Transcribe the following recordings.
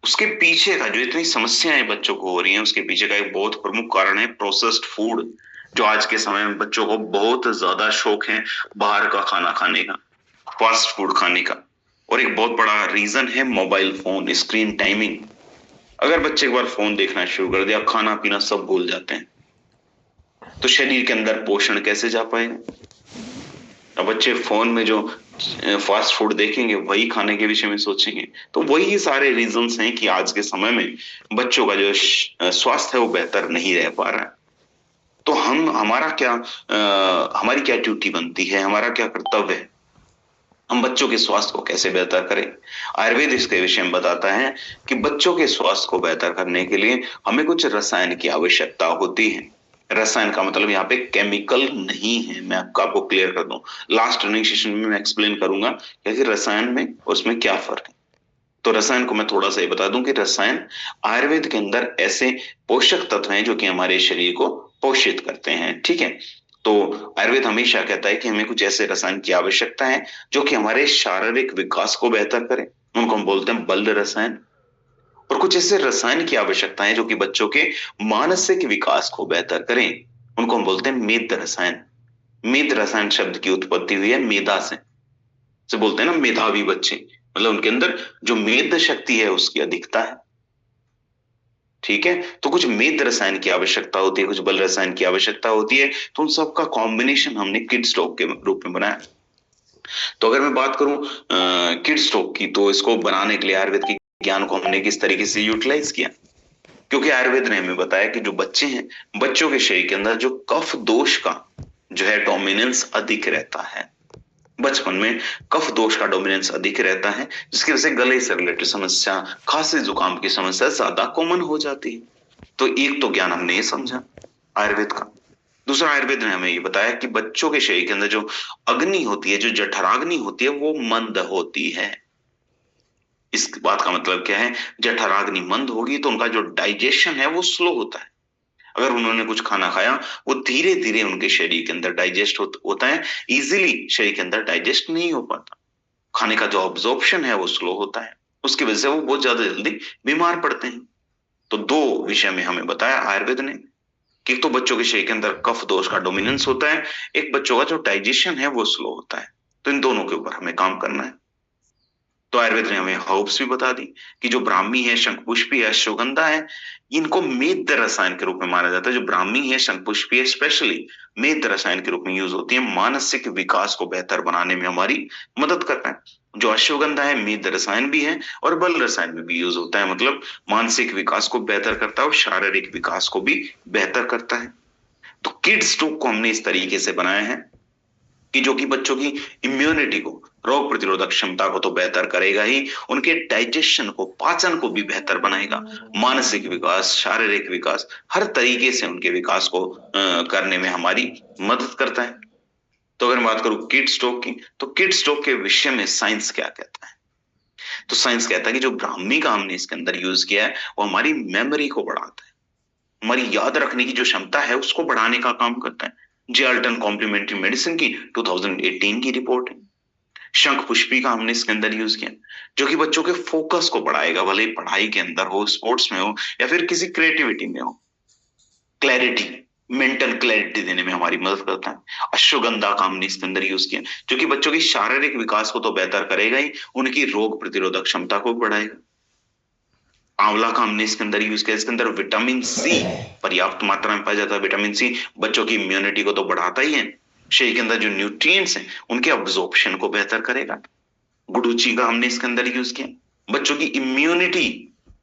उसके पीछे का जो इतनी समस्याएं बच्चों को हो रही हैं, उसके पीछे का एक बहुत प्रमुख कारण है प्रोसेस्ड फूड। जो आज के समय में बच्चों को बहुत ज्यादा शौक है बाहर का खाना खाने का, फास्ट फूड खाने का। और एक बहुत बड़ा रीजन है मोबाइल फोन, स्क्रीन टाइमिंग। अगर बच्चे एक बार फोन देखना शुरू कर दिया, खाना पीना सब भूल जाते हैं, तो शरीर के अंदर पोषण कैसे जा पाएगा। अब बच्चे फोन में जो फास्ट फूड देखेंगे वही खाने के विषय में सोचेंगे। तो वही सारे रीजंस हैं कि आज के समय में बच्चों का जो स्वास्थ्य है वो बेहतर नहीं रह पा रहा है। तो हम हमारा क्या हमारी क्या ड्यूटी बनती है, हमारा क्या कर्तव्य है, हम बच्चों के स्वास्थ्य को कैसे बेहतर करें। आयुर्वेद इसके विषय में बताता है कि बच्चों के स्वास्थ्य को बेहतर करने के लिए हमें कुछ रसायन की आवश्यकता होती है। रसायन का मतलब यहाँ पे केमिकल नहीं है, मैं आपको क्लियर कर दूं। लास्ट रनिंग सेशन में मैं एक्सप्लेन करूंगा कि आखिर रसायन में और उसमें क्या फर्क है। तो रसायन को मैं थोड़ा सा ये बता दूं कि रसायन आयुर्वेद के अंदर ऐसे पोषक तत्व हैं जो कि हमारे शरीर को पोषित करते हैं, ठीक है। तो आयुर्वेद हमेशा कहता है कि हमें कुछ ऐसे रसायन की आवश्यकता है जो कि हमारे शारीरिक विकास को बेहतर करें, उनको हम बोलते हैं बल रसायन। और कुछ ऐसे रसायन की आवश्यकता है जो कि बच्चों के मानसिक विकास को बेहतर करें, उनको हम बोलते हैं मेद रसायन। मेद रसायन शब्द की उत्पत्ति हुई है मेधा से बोलते हैं ना मेधावी बच्चे, मतलब उनके अंदर जो मेद शक्ति है उसकी अधिकता है, ठीक है। तो कुछ मेद रसायन की आवश्यकता होती है, कुछ बल रसायन की आवश्यकता होती है, तो उन सबका कॉम्बिनेशन हमने किड स्टॉक के रूप में बनाया। तो अगर मैं बात करूं किड स्टॉक की, तो इसको बनाने के लिए आयुर्वेद के ज्ञान को हमने किस तरीके से यूटिलाइज किया। क्योंकि आयुर्वेद ने हमें बताया कि जो बच्चे हैं, बच्चों के शरीर के अंदर जो कफ दोष का जो है डोमिनेंस अधिक रहता है। बचपन में कफ दोष का डोमिनेंस अधिक रहता है, जिसकी वजह से गले से रिलेटेड समस्या, खांसी जुकाम की समस्या ज्यादा कॉमन हो जाती है। तो एक तो ज्ञान हमने ये समझा आयुर्वेद का। दूसरा, आयुर्वेद ने हमें ये बताया कि बच्चों के शरीर के अंदर जो अग्नि होती है, जो जठराग्नि होती है, वो मंद होती है। इस बात का मतलब क्या है, जठराग्नि मंद होगी तो उनका जो डाइजेशन है वो स्लो होता है। अगर उन्होंने कुछ खाना खाया, वो धीरे धीरे उनके शरीर के अंदर डाइजेस्ट होता है, इजीली शरीर के अंदर डाइजेस्ट नहीं हो पाता। खाने का जो ऑब्जॉर्प्शन है वो स्लो होता है, उसकी वजह से वो बहुत ज्यादा जल्दी बीमार पड़ते हैं। तो दो विषय में हमें बताया आयुर्वेद ने कि एक तो बच्चों के शरीर के अंदर कफ दोष का डोमिनेंस होता है, एक बच्चों का जो डाइजेशन है वो स्लो होता है। तो इन दोनों के ऊपर हमें काम करना है। तो आयुर्वेद ने हमें हर्ब्स भी बता दी कि जो ब्राह्मी है, शंखपुष्पी है, अश्वगंधा है, इनको मेद रसायन के रूप में माना जाता है। जो ब्राह्मी है, शंखपुष्पी है, स्पेशली मेद रसायन के रूप में यूज होती है, मानसिक विकास को बेहतर बनाने में हमारी मदद करता है। जो अश्वगंधा है, मेद रसायन भी है और बल रसायन में भी यूज होता है, मतलब मानसिक विकास को बेहतर करता है और शारीरिक विकास को भी बेहतर करता है। तो किड्स टॉक को हमने इस तरीके से बनाया है कि जो कि बच्चों की इम्यूनिटी को, रोग प्रतिरोधक क्षमता को तो बेहतर करेगा ही, उनके डाइजेशन को, पाचन को भी बेहतर बनाएगा। मानसिक विकास, शारीरिक विकास, हर तरीके से उनके विकास को करने में हमारी मदद करता है। तो अगर मैं बात करूं किड स्टोक की, तो किड स्टोक के विषय में साइंस क्या कहता है। तो साइंस कहता है कि जो ब्राह्मी का हमने इसके अंदर यूज किया है वो हमारी मेमोरी को बढ़ाता है, हमारी याद रखने की जो क्षमता है उसको बढ़ाने का काम करता है। जेल्टन कॉम्प्लीमेंट्री मेडिसिन की 2018 की रिपोर्ट है। शंख पुष्पी का हमने इसके अंदर यूज किया, जो कि बच्चों के फोकस को बढ़ाएगा, भले ही पढ़ाई के अंदर हो, स्पोर्ट्स में हो या फिर किसी क्रिएटिविटी में हो। क्लैरिटी, मेंटल क्लैरिटी देने में हमारी मदद करता है। अश्वगंधा का हमने इसके अंदर यूज किया, जो कि बच्चों की शारीरिक विकास को तो बेहतर करेगा ही, उनकी रोग प्रतिरोधक क्षमता को बढ़ाएगा। आंवला का हमने इसके अंदर यूज किया, इसके अंदर विटामिन सी पर्याप्त मात्रा में पाया जाता है। विटामिन सी बच्चों की इम्यूनिटी को तो बढ़ाता ही है, शरीर के अंदर जो न्यूट्रिएंट्स हैं उनके अब्जॉर्प्शन को बेहतर करेगा। गुडुचि का हमने इसके अंदर यूज किया, बच्चों की इम्यूनिटी,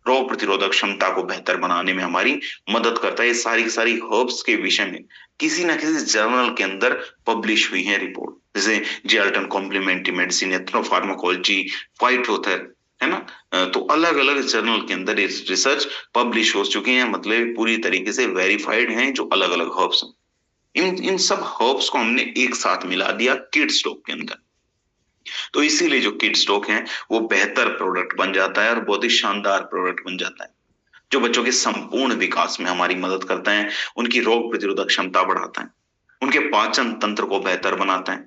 रोग प्रतिरोधक क्षमता को बेहतर बनाने में हमारी मदद करता है। ये सारी सारी हर्ब्स के विषय में किसी ना किसी जर्नल के अंदर पब्लिश हुई है रिपोर्ट, जैसे जेल्टन कॉम्प्लीमेंट्री मेडिसिन, एथनोफार्माकोलॉजी, फाइटोथेर, है ना। तो अलग अलग जर्नल के अंदर रिसर्च पब्लिश हो चुकी है, मतलब पूरी तरीके से वेरीफाइड हैं जो अलग अलग हर्ब्स। इन इन सब हर्ब्स को हमने एक साथ मिला दिया किड स्टॉक के अंदर। तो इसीलिए जो किड स्टॉक है वो बेहतर प्रोडक्ट बन जाता है और बहुत ही शानदार प्रोडक्ट बन जाता है, जो बच्चों के संपूर्ण विकास में हमारी मदद करता है, उनकी रोग प्रतिरोधक क्षमता बढ़ाता है, उनके पाचन तंत्र को बेहतर बनाता है,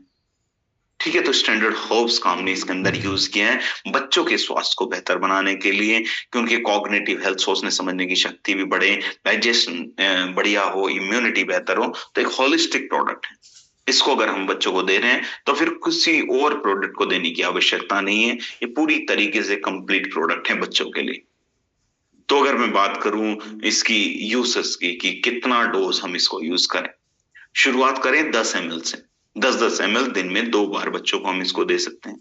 ठीक है, तो स्टैंडर्ड हर्ब्स का हमने इसके अंदर यूज किया है बच्चों के स्वास्थ्य को बेहतर बनाने के लिए, कि उनके कॉग्निटिव हेल्थ, सोचने समझने की शक्ति भी बढ़े, डाइजेशन बढ़िया हो, इम्यूनिटी बेहतर हो। तो एक होलिस्टिक प्रोडक्ट है। इसको अगर हम बच्चों को दे रहे हैं तो फिर किसी और प्रोडक्ट को देने की आवश्यकता नहीं है। ये पूरी तरीके से कंप्लीट प्रोडक्ट है बच्चों के लिए। तो अगर मैं बात करूं इसकी यूसेस की, कि कितना डोज हम इसको यूज करें, शुरुआत करें 10 ml से। 10-10 ml दिन में 2 बार बच्चों को हम इसको दे सकते हैं।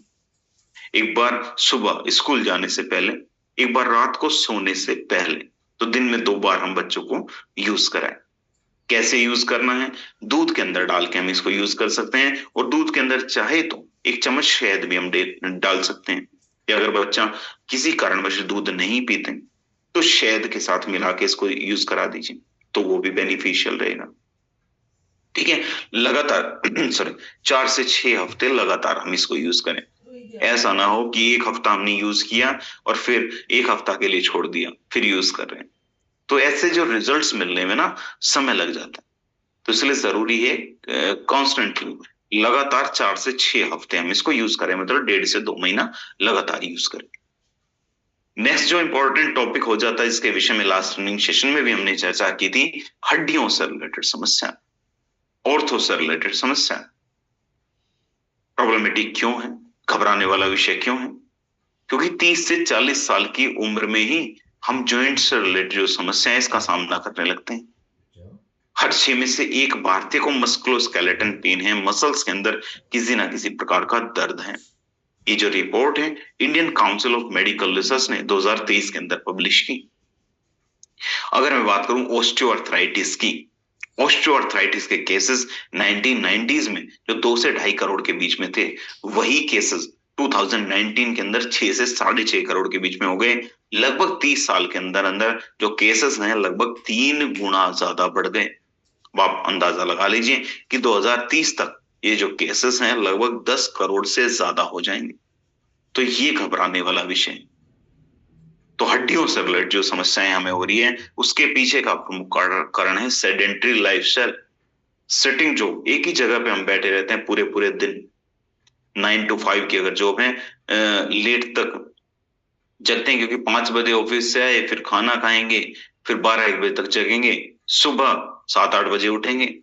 एक बार सुबह स्कूल जाने से पहले, एक बार रात को सोने से पहले। तो दिन में 2 बार हम बच्चों को यूज कराएं। कैसे यूज करना है? दूध के अंदर डाल के हम इसको यूज कर सकते हैं, और दूध के अंदर चाहे तो 1 चम्मच शहद भी हम डाल सकते हैं। या अगर बच्चा किसी कारणवश दूध नहीं पीते तो शहद के साथ मिला के इसको यूज करा दीजिए, तो वो भी बेनिफिशियल रहेगा। ठीक है, लगातार सॉरी 4 से 6 हफ्ते लगातार हम इसको यूज करें। ऐसा ना हो कि एक हफ्ता हमने यूज किया और फिर एक हफ्ता के लिए छोड़ दिया, फिर यूज कर रहे हैं, तो ऐसे जो रिजल्ट्स मिलने में ना समय लग जाता है। तो इसलिए जरूरी है कॉन्स्टेंटली लगातार 4 से 6 हफ्ते हम इसको यूज करें, मतलब 1.5 से 2 महीना लगातार यूज करें। नेक्स्ट जो इंपॉर्टेंट टॉपिक हो जाता है, इसके विषय में लास्ट रनिंग सेशन में भी हमने चर्चा की थी, हड्डियों से रिलेटेड समस्या, ऑर्थो से रिलेटेड समस्या। प्रॉब्लमेटिक क्यों है, घबराने वाला विषय क्यों है? क्योंकि 30 से 40 साल की उम्र में ही हम जॉइंट से रिलेटेड जो समस्या है इसका सामना करने लगते हैं। हर 6 में से एक भारतीय को मस्कुलोस्केलेटन पेन है, मसल्स के अंदर किसी ना किसी प्रकार का दर्द है। ये जो रिपोर्ट है Indian council of medical research ने 2023 के अंदर पब्लिश की। अगर मैं बात करूं ऑस्टियोआर्थराइटिस की, ऑस्टियोआर्थराइटिस के केसेस 1990s में जो 2 से 2.5 करोड़ के बीच में थे, वही केसेस 2019 के अंदर 6 से 6.5 करोड़ के बीच में हो गए। लगभग 30 साल के अंदर अंदर जो केसेस हैं लगभग 3 गुना ज्यादा बढ़ गए। आप अंदाजा लगा लीजिए कि 2030 तक ये जो केसेस हैं लगभग 10 करोड़ से ज्यादा हो जाएंगे। तो ये घबराने वाला विषय है। तो हड्डियों से रिलेटेड जो समस्याएं हमें हो रही है उसके पीछे का प्रमुख कारण है सेडेंटरी लाइफस्टाइल। सिटिंग जॉब, एक ही जगह पे हम बैठे रहते हैं पूरे पूरे दिन। 9 to 5 की अगर जॉब है, लेट तक जगते हैं, क्योंकि 5 बजे ऑफिस से आए, फिर खाना खाएंगे, फिर 12-1 बजे तक जगेंगे, सुबह 7-8 बजे उठेंगे,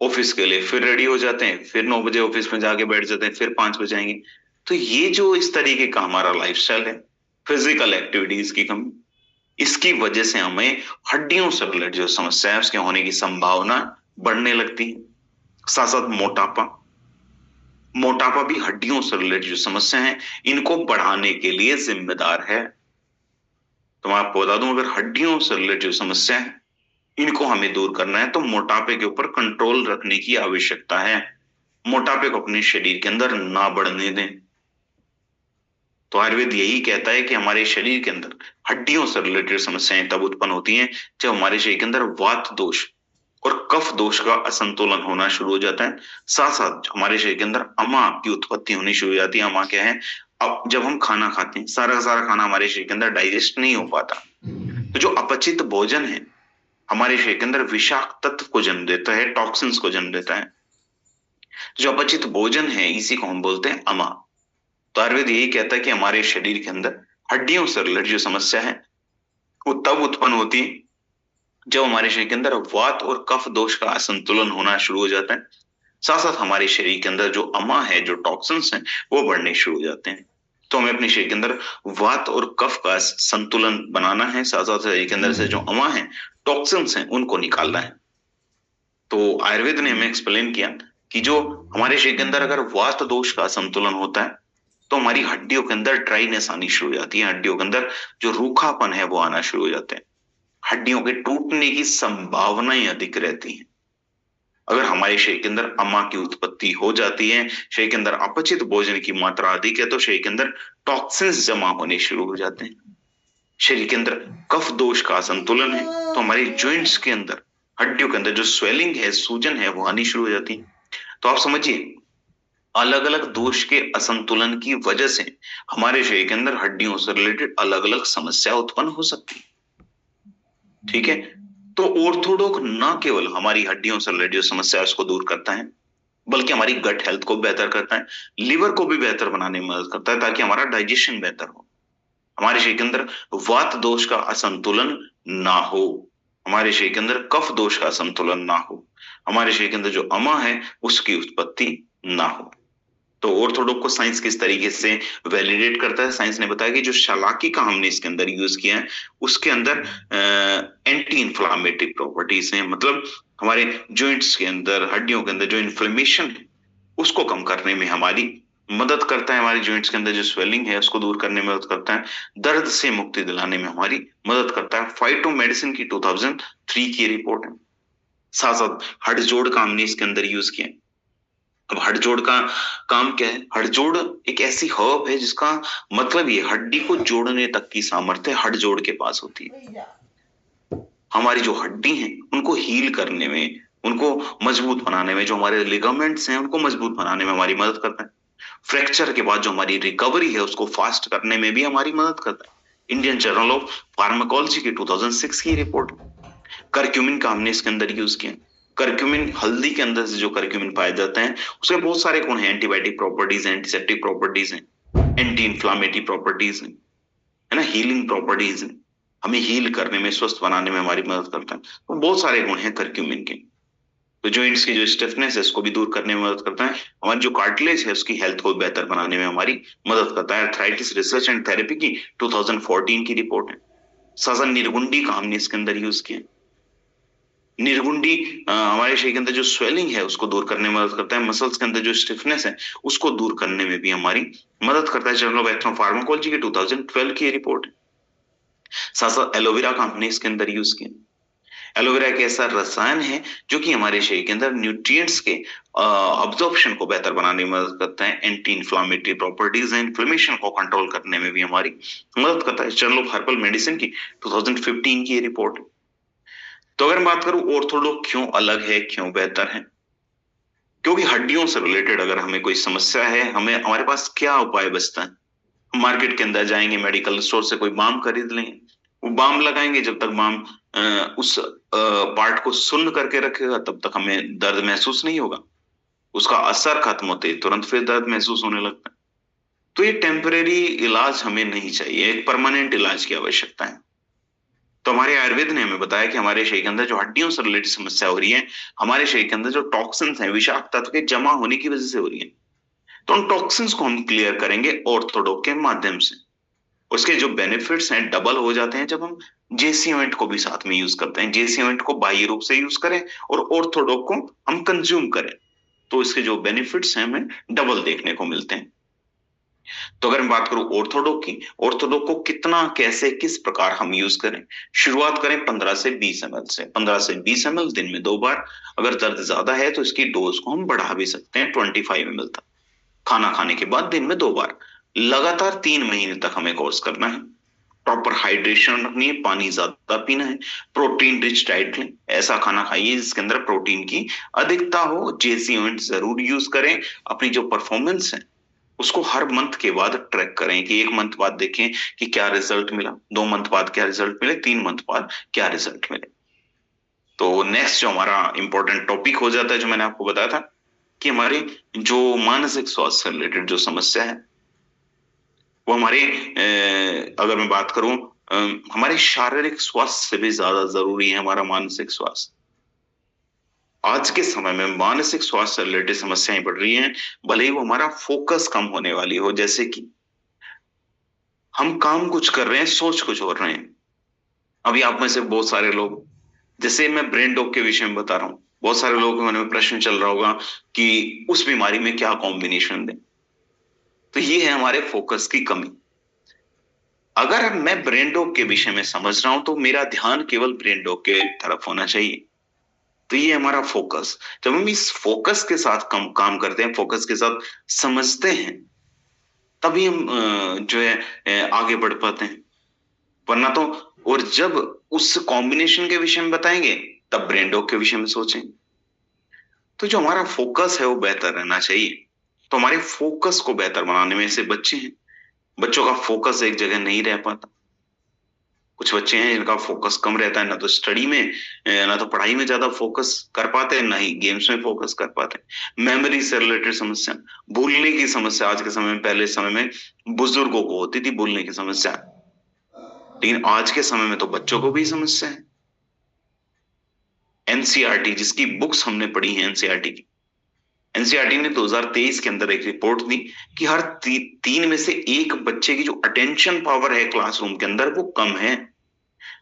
ऑफिस के लिए फिर रेडी हो जाते हैं, फिर 9 बजे ऑफिस में जाके बैठ जाते हैं, फिर 5 बजे आएंगे। तो ये जो इस तरीके का हमारा लाइफस्टाइल है, फिजिकल एक्टिविटीज की कमी, इसकी वजह से हमें हड्डियों से रिलेटेड जो समस्या है उसके होने की संभावना बढ़ने लगती है। साथ साथ मोटापा, मोटापा भी हड्डियों से रिलेटेड जो समस्या है इनको बढ़ाने के लिए जिम्मेदार है। तो मैं आपको बता दूं, अगर हड्डियों से रिलेटेड जो समस्या है इनको हमें दूर करना है तो मोटापे के ऊपर कंट्रोल रखने की आवश्यकता है। मोटापे को अपने शरीर के अंदर ना बढ़ने दें। तो आयुर्वेद यही कहता है कि हमारे शरीर के अंदर हड्डियों से रिलेटेड समस्याएं तब उत्पन्न होती हैं जब हमारे शरीर के अंदर वात दोष और कफ दोष का असंतुलन होना शुरू हो जाता है। साथ साथ हमारे शरीर के अंदर अमा की उत्पत्ति होनी शुरू हो जाती है। अमा क्या है? अब जब हम खाना खाते हैं, सारा का सारा खाना हमारे शरीर के अंदर डाइजेस्ट नहीं हो पाता, तो जो अपचित भोजन है हमारे शरीर के अंदर विषाक्त तत्व को जन्म देता है, टॉक्सिन्स को जन्म देता है। जो अपचित भोजन है इसी को हम बोलते हैं अमा। तो आयुर्वेद यही कहता है कि हमारे शरीर के अंदर हड्डियों से रिलेटेड जो समस्या है वो तब उत्पन्न होती है जब हमारे शरीर के अंदर वात और कफ दोष का असंतुलन होना शुरू हो जाता है। साथ साथ हमारे शरीर के अंदर जो अमा है, जो टॉक्सिन्स हैं, वो बढ़ने शुरू हो जाते हैं। तो हमें अपने शरीर के अंदर वात और कफ का संतुलन बनाना है। साथ साथ शरीर के अंदर से जो अमा है, टॉक्सिन्स हैं, उनको निकालना है। तो आयुर्वेद ने हमें एक्सप्लेन किया कि जो हमारे शरीर के अंदर अगर वात दोष का संतुलन होता है तो हमारी हड्डियों के अंदर ड्राइनेस आनी शुरू हो जाती है। हड्डियों के अंदर जो रूखापन है वो आना शुरू हो जाते हैं। हड्डियों के टूटने की संभावनाएं अधिक रहती हैं। अगर हमारे शरीर के अंदर अमा की उत्पत्ति हो जाती है, शरीर के अंदर अपचित भोजन की मात्रा अधिक है, तो शरीर के अंदर टॉक्सिन्स जमा होने शुरू हो जाते हैं। शरीर के अंदर कफ दोष का असंतुलन है तो हमारे जॉइंट्स के अंदर, हड्डियों के अंदर जो स्वेलिंग है, सूजन है, वो आनी शुरू हो जाती है। तो आप समझिए, अलग अलग दोष के असंतुलन की वजह से हमारे शरीर के अंदर हड्डियों से रिलेटेड अलग अलग समस्या उत्पन्न हो सकती है। ठीक है, तो ऑर्थोडॉक्स न केवल हमारी हड्डियों से रिलेटेड समस्या उसको दूर करता है, बल्कि हमारी गट हेल्थ को बेहतर करता है, लिवर को भी बेहतर बनाने में मदद करता है ताकि हमारा डाइजेशन बेहतर हो, हमारे शरीर के अंदर वात दोष का असंतुलन ना हो, हमारे शरीर के अंदर कफ दोष का असंतुलन ना हो, हमारे शरीर के अंदर जो अमा है उसकी उत्पत्ति ना हो। तो ऑर्थोडॉक्स को साइंस किस तरीके से वैलिडेट करता है? साइंस ने बताया कि जो शलाकी का हमने इसके अंदर यूज किया है उसके अंदर एंटी इंफ्लामेटरी प्रॉपर्टीज हैं, मतलब हमारे जॉइंट्स के अंदर, हड्डियों के अंदर जो इन्फ्लेमेशन है उसको कम करने में हमारी मदद करता है, हमारे जॉइंट्स के अंदर जो स्वेलिंग है उसको दूर करने में मदद करता है, दर्द से मुक्ति दिलाने में हमारी मदद करता है। फाइटो मेडिसिन की 2003 की रिपोर्ट है। साथ साथ हड़जोड़ का हमने इसके अंदर यूज किया। अब हड़जोड़ का काम क्या है? हड़जोड़ एक ऐसी हर्ब है जिसका मतलब ये हड्डी को जोड़ने तक की सामर्थ्य हड़जोड़ के पास होती है। हमारी जो हड्डी हैं उनको हील करने में, उनको मजबूत बनाने में, जो हमारे लिगामेंट्स हैं उनको मजबूत बनाने में हमारी मदद करता है। फ्रैक्चर के बाद जो हमारी रिकवरी है उसको फास्ट करने में भी हमारी मदद करता है। इंडियन जर्नल ऑफ फार्माकोलॉजी की 2006 की रिपोर्ट। करक्यूमिन का हमने इसके अंदर यूज किया। करक्यूमिन, हल्दी के अंदर से जो करक्यूमिन पाए जाते हैं उसके बहुत सारे गुण हैं, एंटीबायोटिक प्रॉपर्टीज हैं, एंटीसेप्टिक प्रॉपर्टीज हैं, एंटी इंफ्लामेटरी प्रॉपर्टीज हैं, है ना, हीलिंग प्रॉपर्टीज हैं, हमें हील करने में, स्वस्थ बनाने में हमारी मदद करता है। तो बहुत सारे गुण हैं करक्यूमिन के। तो जॉइंट्स की जो स्टिफनेस है उसको भी दूर करने में मदद करता है, हमारी जो कार्टिलेज है उसकी हेल्थ को बेहतर बनाने में हमारी मदद करता है। आर्थराइटिस रिसर्च एंड थेरेपी की 2014 की रिपोर्ट है। सासा निर्गुंडी का हमने इसके अंदर यूज किया। निर्गुंडी हमारे शरीर के अंदर जो स्वेलिंग है उसको दूर करने में मदद करता है, मसल्स के अंदर जो स्टिफनेस है उसको दूर करने में भी हमारी मदद करता है। जर्नल ऑफ एथनोफार्माकोलॉजी की 2012 की रिपोर्ट है। साथ साथ एलोवेरा का हमने इसके अंदर यूज किया। एलोवेरा एक ऐसा रसायन है जो कि हमारे शरीर के अंदर न्यूट्रिएंट्स के अब्जॉर्प्शन को बेहतर बनाने में मदद करता है, एंटी इंफ्लामेटरी प्रॉपर्टीज है, इन्फ्लेमेशन को कंट्रोल करने में भी हमारी मदद करता है। जर्नल ऑफ हर्बल मेडिसिन की 2015 की रिपोर्ट। तो अगर मैं बात करूं ऑर्थोडॉक्स क्यों अलग है, क्यों बेहतर है, क्योंकि हड्डियों से रिलेटेड अगर हमें कोई समस्या है, हमें हमारे पास क्या उपाय बचता है? हम मार्केट के अंदर जाएंगे, मेडिकल स्टोर से कोई बाम खरीद लेंगे, वो बाम लगाएंगे, जब तक बाम उस पार्ट को सुन्न करके रखेगा तब तक हमें दर्द महसूस नहीं होगा, उसका असर खत्म होते ही तुरंत फिर दर्द महसूस होने लगता है। तो ये टेम्परेरी इलाज हमें नहीं चाहिए, एक परमानेंट इलाज की आवश्यकता है। तो हमारे आयुर्वेद ने हमें बताया कि हमारे शरीर के अंदर जो हड्डियों से रिलेटेड समस्या हो रही है, हमारे शरीर के अंदर जो टॉक्सिन्स हैं, विषाक्त तत्व के जमा होने की वजह से हो रही है, तो उन टॉक्सिन्स को हम क्लियर करेंगे ऑर्थोडॉक्स के माध्यम से। उसके जो बेनिफिट्स हैं डबल हो जाते हैं जब हम जेसीओइंट को भी साथ में यूज करते हैं। जेसीओइंट को बाह्य रूप से यूज करें और ऑर्थोडॉक्स को हम कंज्यूम करें, तो इसके जो बेनिफिट्स हैं हमें डबल देखने को मिलते हैं। तो अगर मैं बात करूं ऑर्थोडॉक्स की, ऑर्थोडॉक्स को कितना, कैसे, किस प्रकार हम यूज करें, शुरुआत करें 15 से 20 ml से। 15 से 20 ml दिन में 2 बार। अगर दर्द ज्यादा है तो इसकी डोज को हम बढ़ा भी सकते हैं 25 ml तक। खाना खाने के बाद दिन में 2 बार, लगातार 3 महीने तक हमें कोर्स करना है। प्रॉपर हाइड्रेशन रखनी है, पानी ज्यादा पीना है, प्रोटीन रिच डाइट लें, ऐसा खाना खाइए जिसके अंदर प्रोटीन की अधिकता हो। जेसीओइंट जरूर यूज करें। अपनी जो परफॉर्मेंस है उसको हर मंथ के बाद ट्रैक करें कि 1 मंथ बाद देखें कि क्या रिजल्ट मिला, 2 मंथ बाद क्या रिजल्ट मिले, 3 मंथ बाद क्या रिजल्ट मिले। तो नेक्स्ट जो हमारा इंपॉर्टेंट टॉपिक हो जाता है, जो मैंने आपको बताया था कि हमारे जो मानसिक स्वास्थ्य से रिलेटेड जो समस्या है वो हमारे अगर मैं बात करूं हमारे शारीरिक स्वास्थ्य से भी ज्यादा जरूरी है हमारा मानसिक स्वास्थ्य। आज के समय में मानसिक स्वास्थ्य से रिलेटेड समस्याएं बढ़ रही हैं, भले ही वो हमारा फोकस कम होने वाली हो। जैसे कि हम काम कुछ कर रहे हैं, सोच कुछ और रहे हैं। अभी आप में से बहुत सारे लोग, जैसे मैं ब्रेन डॉग के विषय में बता रहा हूं, बहुत सारे लोगों के मन में प्रश्न चल रहा होगा कि उस बीमारी में क्या कॉम्बिनेशन दें। तो ये है हमारे फोकस की कमी। अगर मैं ब्रेन डॉग के विषय में समझ रहा हूं तो मेरा ध्यान केवल ब्रेन डॉग के तरफ होना चाहिए। तो ये हमारा फोकस, जब हम इस फोकस के साथ काम करते हैं, फोकस के साथ समझते हैं, तभी हम जो है आगे बढ़ पाते हैं। वरना तो, और जब उस कॉम्बिनेशन के विषय में बताएंगे तब ब्रेन डॉग के विषय में सोचेंगे। तो जो हमारा फोकस है वो बेहतर रहना चाहिए। तो हमारे फोकस को बेहतर बनाने में से बच्चे हैं, बच्चों का फोकस एक जगह नहीं रह पाता। कुछ बच्चे हैं जिनका फोकस कम रहता है, ना तो स्टडी में, ना तो पढ़ाई में ज्यादा फोकस कर पाते हैं, ना ही गेम्स में फोकस कर पाते हैं। मेमोरी से रिलेटेड समस्या, भूलने की समस्या आज के समय में, पहले समय में बुजुर्गों को होती थी भूलने की समस्या, लेकिन आज के समय में तो बच्चों को भी समस्या है। एनसीईआरटी, जिसकी बुक्स हमने पढ़ी है एनसीईआरटी की, एनसीईआरटी ने 2023 के अंदर एक रिपोर्ट दी कि हर तीन में से एक बच्चे की जो अटेंशन पावर है क्लासरूम के अंदर वो कम है।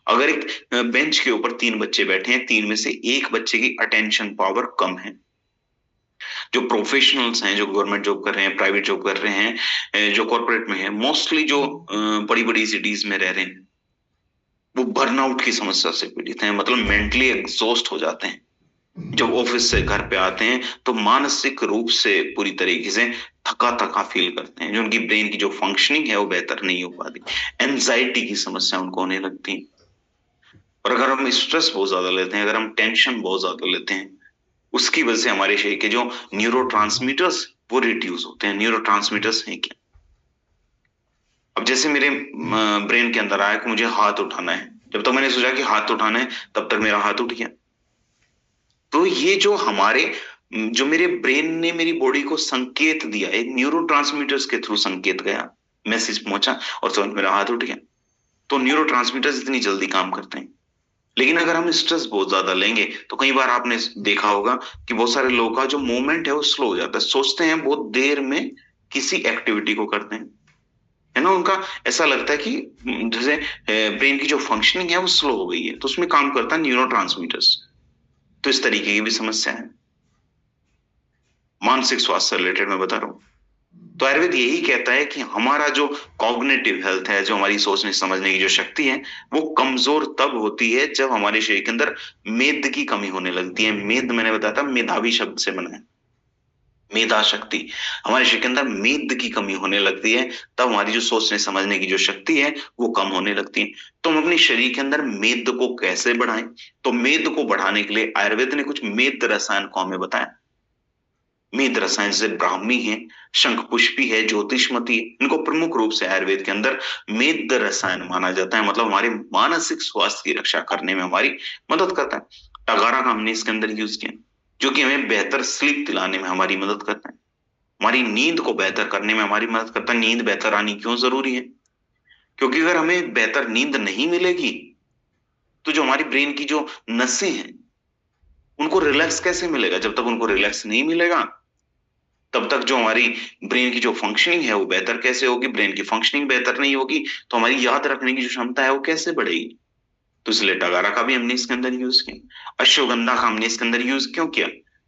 अगर एक बेंच के ऊपर तीन बच्चे बैठे हैं, तीन में से एक बच्चे की अटेंशन पावर कम है। जो प्रोफेशनल्स हैं, जो गवर्नमेंट जॉब कर रहे हैं, प्राइवेट जॉब कर रहे हैं, जो कॉर्पोरेट में है, मोस्टली जो बड़ी बड़ी सिटीज में रह रहे हैं, वो बर्नआउट की समस्या से पीड़ित हैं, मतलब मेंटली एग्जॉस्ट हो जाते हैं। जब ऑफिस से घर पे आते हैं तो मानसिक रूप से पूरी तरीके से थका थका फील करते हैं, जो उनकी ब्रेन की जो फंक्शनिंग है वो बेहतर नहीं हो पाती। एंजाइटी की समस्या उनको होने लगती है। और अगर हम स्ट्रेस बहुत ज्यादा लेते हैं, अगर हम टेंशन बहुत ज्यादा लेते हैं, उसकी वजह से हमारे शरीर के जो न्यूरोट्रांसमीटर्स वो रिड्यूस होते हैं। न्यूरोट्रांसमीटर्स हैं क्या? अब जैसे मेरे ब्रेन के अंदर आया कि मुझे हाथ उठाना है, जब तक मैंने सोचा कि हाथ उठाना है तब तक मेरा हाथ उठ गया। तो ये जो हमारे जो मेरे ब्रेन ने मेरी बॉडी को संकेत दिया, एक न्यूरोट्रांसमीटर्स के थ्रू संकेत गया, मैसेज पहुंचा और तुरंत मेरा हाथ उठ गया। तो न्यूरोट्रांसमीटर्स इतनी जल्दी काम करते हैं। लेकिन अगर हम स्ट्रेस बहुत ज्यादा लेंगे तो कई बार आपने देखा होगा कि बहुत सारे लोगों का जो मूवमेंट है वो स्लो हो जाता है, सोचते हैं बहुत देर में किसी एक्टिविटी को करते हैं, है ना। उनका ऐसा लगता है कि जैसे ब्रेन की जो फंक्शनिंग है वो स्लो हो गई है, तो उसमें काम करता है न्यूरोट्रांसमीटर्स। तो इस तरीके की भी समस्या है। मानसिक स्वास्थ्य से रिलेटेड मैं बता रहा हूँ, तो आयुर्वेद यही कहता है कि हमारा जो कॉग्निटिव हेल्थ है, जो हमारी सोचने समझने की जो शक्ति है, वो कमजोर तब होती है जब हमारे शरीर के अंदर मेद की कमी होने लगती है। मेद मैंने बताया था मेधावी शब्द से बना है, मेधा शक्ति। हमारे शरीर के अंदर मेद की कमी होने लगती है, तब हमारी जो सोचने समझने की जो शक्ति है वो कम होने लगती है। तो हम अपने शरीर के अंदर मेद को कैसे बढ़ाएं? तो मेद को बढ़ाने के लिए आयुर्वेद ने कुछ मेद रसायन को हमें बताया। मेद रसायन से ब्राह्मी है, शंख पुष्पी है, ज्योतिषमती है, इनको प्रमुख रूप से आयुर्वेद के अंदर मेद रसायन माना जाता है। मतलब हमारे मानसिक स्वास्थ्य की रक्षा करने में हमारी मदद करता है। टगारा का हमने इसके अंदर यूज किया, जो कि हमें बेहतर स्लीप दिलाने में हमारी मदद करता है, हमारी नींद को बेहतर करने में हमारी मदद करता है। नींद बेहतर आनी क्यों जरूरी है? क्योंकि अगर हमें बेहतर नींद नहीं मिलेगी तो जो हमारी ब्रेन की जो नसें हैं उनको रिलैक्स कैसे मिलेगा? जब तक उनको रिलैक्स नहीं मिलेगा तब तक जो हमारी ब्रेन की जो फंक्शनिंग है वो बेहतर कैसे होगी? ब्रेन की फंक्शनिंग बेहतर नहीं होगी तो हमारी याद रखने की जो क्षमता है वो कैसे बढ़ेगी? तो इसलिए टगारा का भी हमने इसके अंदर यूज किया। अश्वगंधा का हमने इसके अंदर यूज क्यों किया?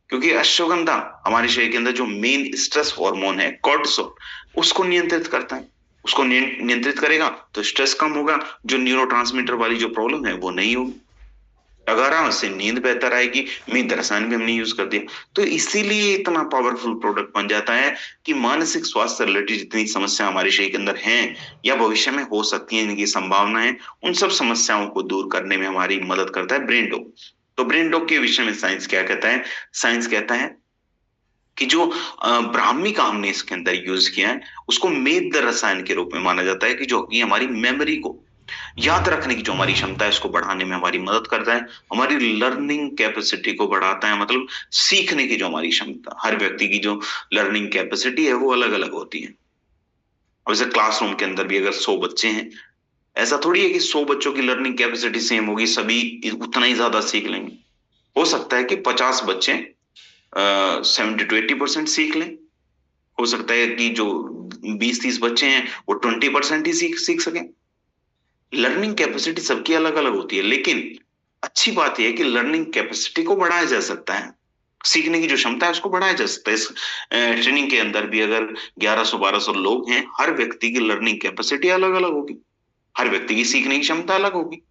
क्योंकि अश्वगंधा हमारे शरीर के अंदर जो मेन स्ट्रेस हार्मोन है कॉर्टिसोल, उसको नियंत्रित करता है। उसको नियंत्रित करेगा तो स्ट्रेस कम होगा, जो न्यूरोट्रांसमीटर वाली जो प्रॉब्लम है वो नहीं होगी। अगर से नींद बेहतर आएगी। मेद रसायन भी हमने यूज कर दिया, तो इसीलिए इतना पावरफुल प्रोडक्ट बन जाता है कि मानसिक स्वास्थ्य रिलेटेड जितनी समस्या हमारे शरीर के अंदर हैं या भविष्य में हो सकती है, इनकी संभावना है, उन सब समस्याओं को दूर करने में हमारी मदद करता है ब्रेन डॉग। तो ब्रेन डॉग के विषय में साइंस क्या कहता है? साइंस कहता है कि जो ब्राह्मी का हमने इसके अंदर यूज किया है उसको मेद रसायन के रूप में माना जाता है, कि जो कि हमारी मेमोरी को, याद रखने की जो हमारी क्षमता है उसको बढ़ाने में हमारी मदद करता है, हमारी लर्निंग कैपेसिटी को बढ़ाता है। मतलब सीखने की जो हमारी क्षमता, हर व्यक्ति की जो लर्निंग कैपेसिटी है वो अलग अलग होती है। अब जैसे क्लासरूम के अंदर भी अगर 100 बच्चे हैं, ऐसा थोड़ी है कि 100 बच्चों की लर्निंग कैपेसिटी सेम होगी, सभी उतना ही ज्यादा सीख लेंगे। हो सकता है कि 50 बच्चे 70 to 80% सीख लें। हो सकता है कि जो 20-30 बच्चे हैं वो 20% ही सीख सीख सकें। लर्निंग कैपेसिटी सबकी अलग अलग होती है, लेकिन अच्छी बात यह है कि लर्निंग कैपेसिटी को बढ़ाया जा सकता है, सीखने की जो क्षमता है उसको बढ़ाया जा सकता है। इस ट्रेनिंग के अंदर भी अगर 1100-1200 लोग हैं, हर व्यक्ति की लर्निंग कैपेसिटी अलग अलग होगी, हर व्यक्ति की सीखने की क्षमता अलग होगी।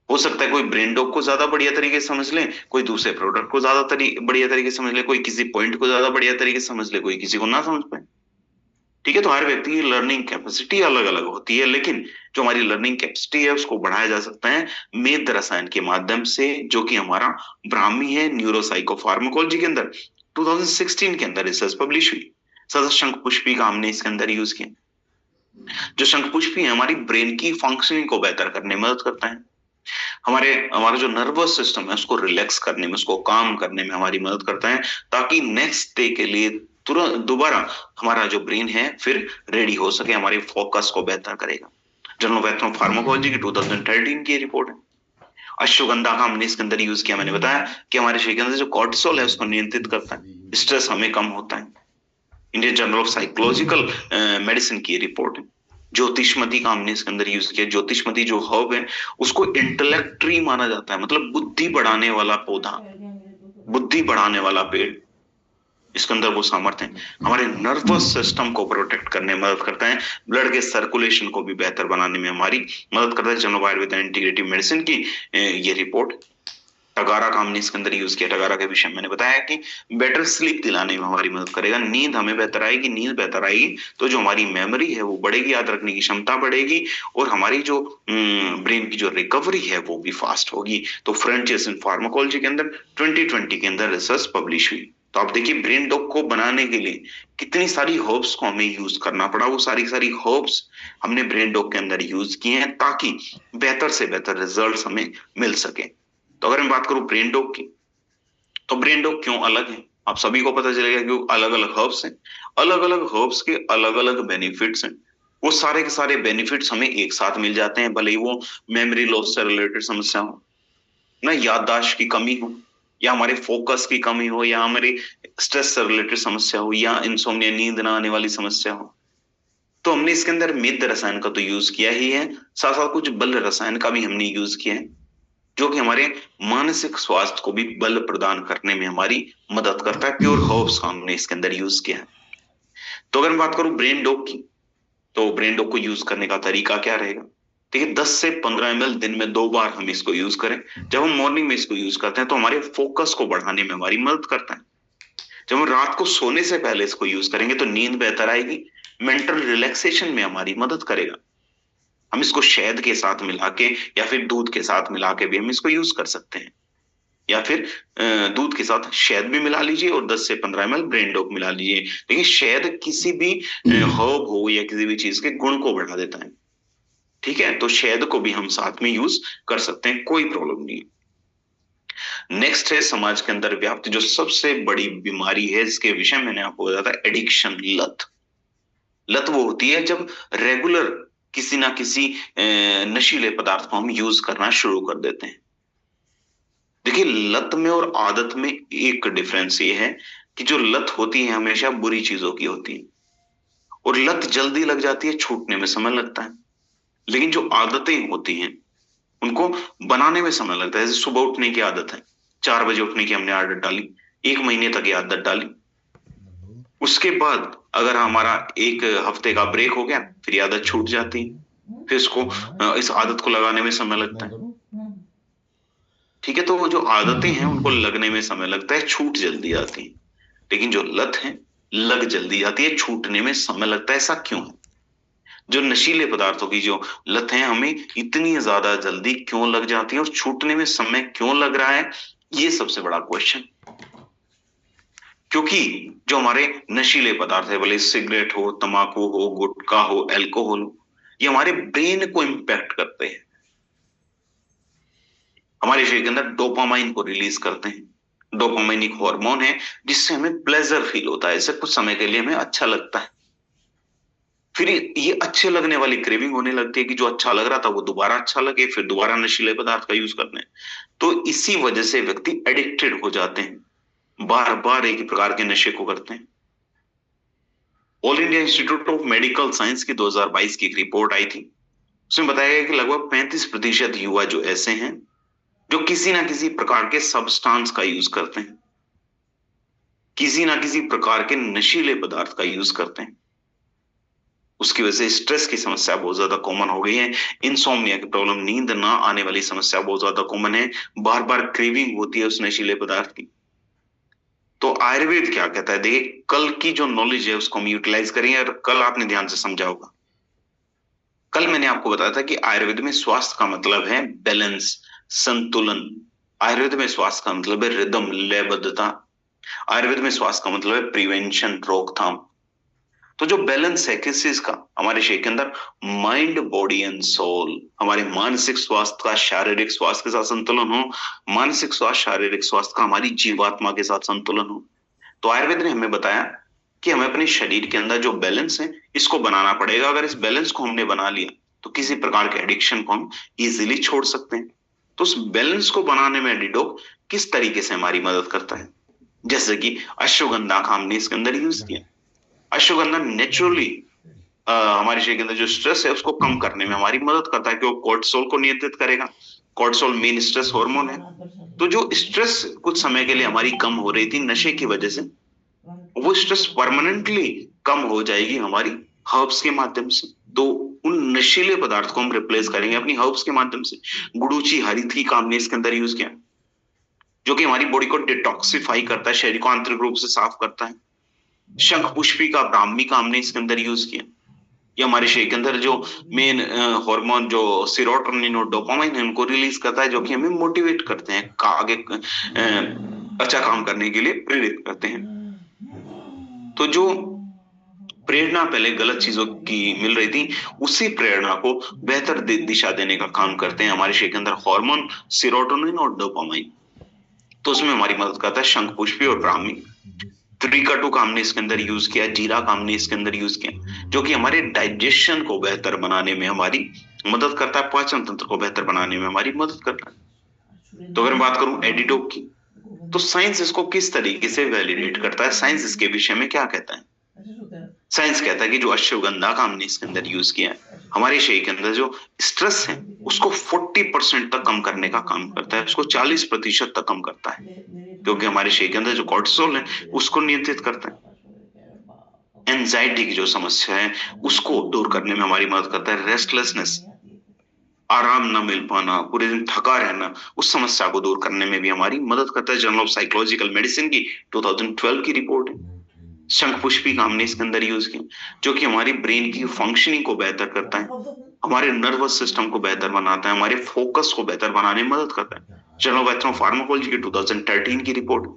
हो सकता है कोई ब्रेन डॉग को ज्यादा बढ़िया तरीके से समझ ले, कोई दूसरे प्रोडक्ट को ज्यादा बढ़िया तरीके से समझ ले, कोई किसी पॉइंट को ज्यादा बढ़िया तरीके से समझ ले, कोई किसी को ना समझ पाए। ठीक है, तो हर व्यक्ति की लर्निंग कैपेसिटी अलग अलग होती है, लेकिन जो हमारी लर्निंग कैपेसिटी है उसको बढ़ाया जा सकता है मेद रसायन के माध्यम से, जो कि हमारा ब्राह्मी है। न्यूरोसाइकोफार्माकोलॉजी के अंदर 2016 के अंदर रिसर्च पब्लिश हुई। सदा शंख पुष्पी का हमने इसके अंदर यूज किया। जो शंख पुष्पी है हमारी ब्रेन की फंक्शनिंग को बेहतर करने में मदद करता है, हमारे हमारा जो नर्वस सिस्टम है उसको रिलैक्स करने में, उसको काम करने में हमारी मदद करता है, ताकि नेक्स्ट डे के लिए तुरंत दोबारा हमारा जो ब्रेन है फिर रेडी हो सके, हमारे फोकस को बेहतर करेगा। जर्नल ऑफ एथनो फार्माकोलॉजी की 2013 की रिपोर्ट है। अश्वगंधा का हमने इसके अंदर यूज किया, मैंने बताया कि हमारे शरीर के अंदर जो कॉर्टिसोल है उसको नियंत्रित करता है, स्ट्रेस हमें कम होता है। Indian journal of psychological medicine की रिपोर्ट है। ज्योतिषमती का हमने इसके अंदर यूज किया। ज्योतिषमती जो हर्ब है उसको इंटेलेक्ट ट्री माना जाता है, मतलब बुद्धि बढ़ाने वाला पौधा, बुद्धि बढ़ाने वाला पेड़। इसके अंदर वो सामर्थ्य है, हमारे नर्वस सिस्टम को प्रोटेक्ट करने में मदद करता है, ब्लड के सर्कुलेशन को भी बेहतर बनाने में हमारी मदद करता है। Journal of Ayurveda and integrative medicine की ये रिपोर्ट। टगारा का हमने इसके अंदर यूज किया। टगारा के विषय में मैंने बताया कि बेटर स्लीप दिलाने में हमारी मदद करेगा, नींद हमें बेहतर आएगी, नींद बेहतर आएगी तो जो हमारी मेमोरी है वो बढ़ेगी, याद रखने की क्षमता बढ़ेगी, और हमारी जो ब्रेन की जो रिकवरी है वो भी फास्ट होगी। तो फ्रंटियर्स इन फार्माकोलॉजी के अंदर 2020 के अंदर रिसर्च पब्लिश हुई। तो आप देखिए ब्रेन डॉग को बनाने के लिए कितनी सारी हर्ब्स को हमें यूज करना पड़ा, वो सारी सारी हर्ब्स हमने ब्रेन डॉग के अंदर यूज किए हैं ताकि बेहतर से बेहतर रिजल्ट्स हमें मिल सके। तो अगर मैं बात करूं ब्रेन डॉग की, तो ब्रेन डॉग क्यों अलग है, आप सभी को पता चलेगा कि अलग अलग हर्ब्स हैं, अलग अलग हर्ब्स के अलग अलग बेनिफिट्स हैं। वो सारे के सारे बेनिफिट्स हमें एक साथ मिल जाते हैं, भले ही वो मेमोरी लॉस से रिलेटेड समस्या हो, ना याददाश्त की कमी हो, या हमारे फोकस की कमी हो, या हमारी स्ट्रेस से रिलेटेड समस्या हो, या इंसोम्निया नींद ना आने वाली समस्या हो। तो हमने इसके अंदर मेद रसायन का तो यूज किया ही है, साथ साथ कुछ बल रसायन का भी हमने यूज किया है, जो कि हमारे मानसिक स्वास्थ्य को भी बल प्रदान करने में हमारी मदद करता है। प्योर हर्ब्स का हमने इसके अंदर यूज किया है। तो अगर मैं बात करूं ब्रेन डॉग की, तो ब्रेन डॉग को यूज करने का तरीका क्या रहेगा? देखिए 10 से 15 ml दिन में 2 बार हम इसको यूज करें। जब हम मॉर्निंग में इसको यूज करते हैं तो हमारे फोकस को बढ़ाने में हमारी मदद करता है। जब हम रात को सोने से पहले इसको यूज करेंगे तो नींद बेहतर आएगी, मेंटल रिलैक्सेशन में हमारी मदद करेगा। हम इसको शहद के साथ मिला के या फिर दूध के साथ मिला के भी हम इसको यूज कर सकते हैं, या फिर दूध के साथ शहद भी मिला लीजिए और 10 से 15 ml ब्रेन डॉग मिला लीजिए। देखिए शहद किसी भी हर्ब हो या किसी भी चीज के गुण को बढ़ा देता है, ठीक है, तो शहद को भी हम साथ में यूज कर सकते हैं, कोई प्रॉब्लम नहीं। नेक्स्ट है समाज के अंदर व्याप्त जो सबसे बड़ी बीमारी है, जिसके विषय में मैंने आपको बताया था, एडिक्शन, लत। लत वो होती है जब रेगुलर किसी ना किसी नशीले पदार्थ को हम यूज करना शुरू कर देते हैं। देखिए लत में और आदत में एक डिफरेंस ये है कि जो लत होती है हमेशा बुरी चीजों की होती है, और लत जल्दी लग जाती है, छूटने में समय लगता है। लेकिन जो आदतें होती हैं उनको बनाने में समय लगता है। जैसे सुबह उठने की आदत है, 4 बजे उठने की हमने आदत डाली, 1 महीने तक ये आदत डाली, उसके बाद अगर हमारा 1 हफ्ते का ब्रेक हो गया फिर ये आदत छूट जाती है, फिर इसको इस आदत को लगाने में समय लगता है, ठीक है। तो वो जो आदतें हैं उनको लगने में समय लगता है, छूट जल्दी आती है। लेकिन जो लत है लग जल्दी जाती है, छूटने में समय लगता है। ऐसा क्यों है? जो नशीले पदार्थों की जो लत है हमें इतनी ज्यादा जल्दी क्यों लग जाती है और छूटने में समय क्यों लग रहा है, ये सबसे बड़ा क्वेश्चन। क्योंकि जो हमारे नशीले पदार्थ है, भले सिगरेट हो, तंबाकू हो, गुटखा हो, एल्कोहल हो, ये हमारे ब्रेन को इंपैक्ट करते हैं, हमारे शरीर के अंदर डोपामाइन को रिलीज करते हैं। डोपामाइन एक हार्मोन है जिससे हमें प्लेजर फील होता है, इससे कुछ समय के लिए हमें अच्छा लगता है, फिर ये अच्छे लगने वाली क्रेविंग होने लगती है कि जो अच्छा लग रहा था वो दोबारा अच्छा लगे, फिर दोबारा नशीले पदार्थ का यूज करने। तो इसी वजह से व्यक्ति एडिक्टेड हो जाते हैं, बार बार एक ही प्रकार के नशे को करते हैं। All India institute of medical science की 2022 की एक रिपोर्ट आई थी, उसमें बताया गया कि लगभग 35% युवा जो ऐसे हैं जो किसी ना किसी प्रकार के सब्सटेंस का यूज करते हैं, किसी ना किसी प्रकार के नशीले पदार्थ का यूज करते हैं। उसकी वजह से स्ट्रेस की समस्या बहुत ज्यादा कॉमन हो गई है, इंसोम्निया की प्रॉब्लम, नींद ना आने वाली समस्या बहुत ज्यादा कॉमन है, बार बार क्रेविंग होती है उस नशीले पदार्थ की। तो आयुर्वेद क्या कहता है, देखिए कल की जो नॉलेज है उसको हम यूटिलाइज करेंगे, और कल आपने ध्यान से समझा होगा, कल मैंने आपको बताया था कि आयुर्वेद में स्वास्थ्य का मतलब है बैलेंस, संतुलन। आयुर्वेद में स्वास्थ्य का मतलब है रिदम, लयबद्धता। आयुर्वेद में स्वास्थ्य का मतलब है प्रिवेंशन, रोकथाम। तो जो बैलेंस है किस चीज का हमारे शरीर के अंदर, माइंड बॉडी एंड सोल, हमारे मानसिक स्वास्थ्य का शारीरिक स्वास्थ्य के साथ संतुलन हो, मानसिक स्वास्थ्य शारीरिक स्वास्थ्य का हमारी जीवात्मा के साथ संतुलन हो। तो आयुर्वेद ने हमें बताया कि हमें अपने शरीर के अंदर जो बैलेंस है इसको बनाना पड़ेगा। अगर इस बैलेंस को हमने बना लिया तो किसी प्रकार के एडिक्शन को हम इजीली छोड़ सकते हैं। तो उस बैलेंस को बनाने में एडिडोक किस तरीके से हमारी मदद करता है, जैसे कि अश्वगंधा का हमने इसके अंदर यूज किया। अश्वगंधा नेचुरली हमारे शरीर के अंदर जो स्ट्रेस है उसको कम करने में हमारी मदद करता है, क्योंकि कोर्टिसोल को नियंत्रित करेगा। कोर्टिसोल मेन स्ट्रेस हार्मोन है। तो जो स्ट्रेस कुछ समय के लिए हमारी कम हो रही थी नशे की वजह से, वो स्ट्रेस परमानेंटली कम हो जाएगी हमारी हर्ब्स के माध्यम से। तो उन नशीले पदार्थ को हम रिप्लेस करेंगे अपनी हर्ब्स के माध्यम से। गुडुचि हरिथी का हमने इसके अंदर यूज किया, जो कि हमारी बॉडी को डिटॉक्सिफाई करता है, शरीर को आंतरिक रूप से साफ करता है। शंख पुष्पी का, ब्राह्मी का हमने इसके अंदर यूज किया। ये हमारे शरीर के अंदर जो मेन हार्मोन जो सीरोटोनिन और डोपामाइन है उनको रिलीज करता है, जो कि हमें मोटिवेट करते हैं, आगे अच्छा काम करने के लिए प्रेरित करते हैं। तो जो प्रेरणा पहले गलत चीजों की मिल रही थी, उसी प्रेरणा को बेहतर दिशा देने का काम करते हैं हमारे शरीर के अंदर हार्मोन सीरोटोनिन और डोपामाइन। तो उसमें हमारी मदद करता है शंख पुष्पी और ब्राह्मी। त्रिकटु का हमने इसके अंदर यूज किया, जीरा का हमने इसके अंदर यूज किया, जो कि हमारे डाइजेशन को बेहतर बनाने में हमारी मदद करता है, पाचन तंत्र को बेहतर बनाने में हमारी मदद करता है। तो अगर मैं बात करूं एडिडोक की, तो साइंस इसको किस तरीके से वैलिडेट करता है, साइंस इसके विषय में क्या कहता है। साइंस कहता है कि जो अश्वगंधा का हमने इसके अंदर यूज किया है, हमारे शरीर के अंदर जो स्ट्रेस है उसको 40% तक कम करने का काम करता है, उसको 40% तक कम करता है, क्योंकि हमारे शरीर के अंदर जो कोर्टिसोल है उसको नियंत्रित करता है। एंजाइटी की जो समस्या है उसको दूर करने में हमारी मदद करता है। रेस्टलेसनेस, आराम न मिल पाना, पूरे दिन थका रहना, उस समस्या को दूर करने में भी हमारी मदद करता है। जर्नल ऑफ साइकोलॉजिकल मेडिसिन की 2012 की रिपोर्ट है। शंख पुष्पी का हमने इसके अंदर यूज किया, जो कि हमारी ब्रेन की फंक्शनिंग को बेहतर करता है, हमारे नर्वस सिस्टम को बेहतर बनाता है, हमारे फोकस को बेहतर बनाने में मदद करता है। जर्नल ऑफ एथनोफार्माकोलॉजी की 2013 की रिपोर्ट।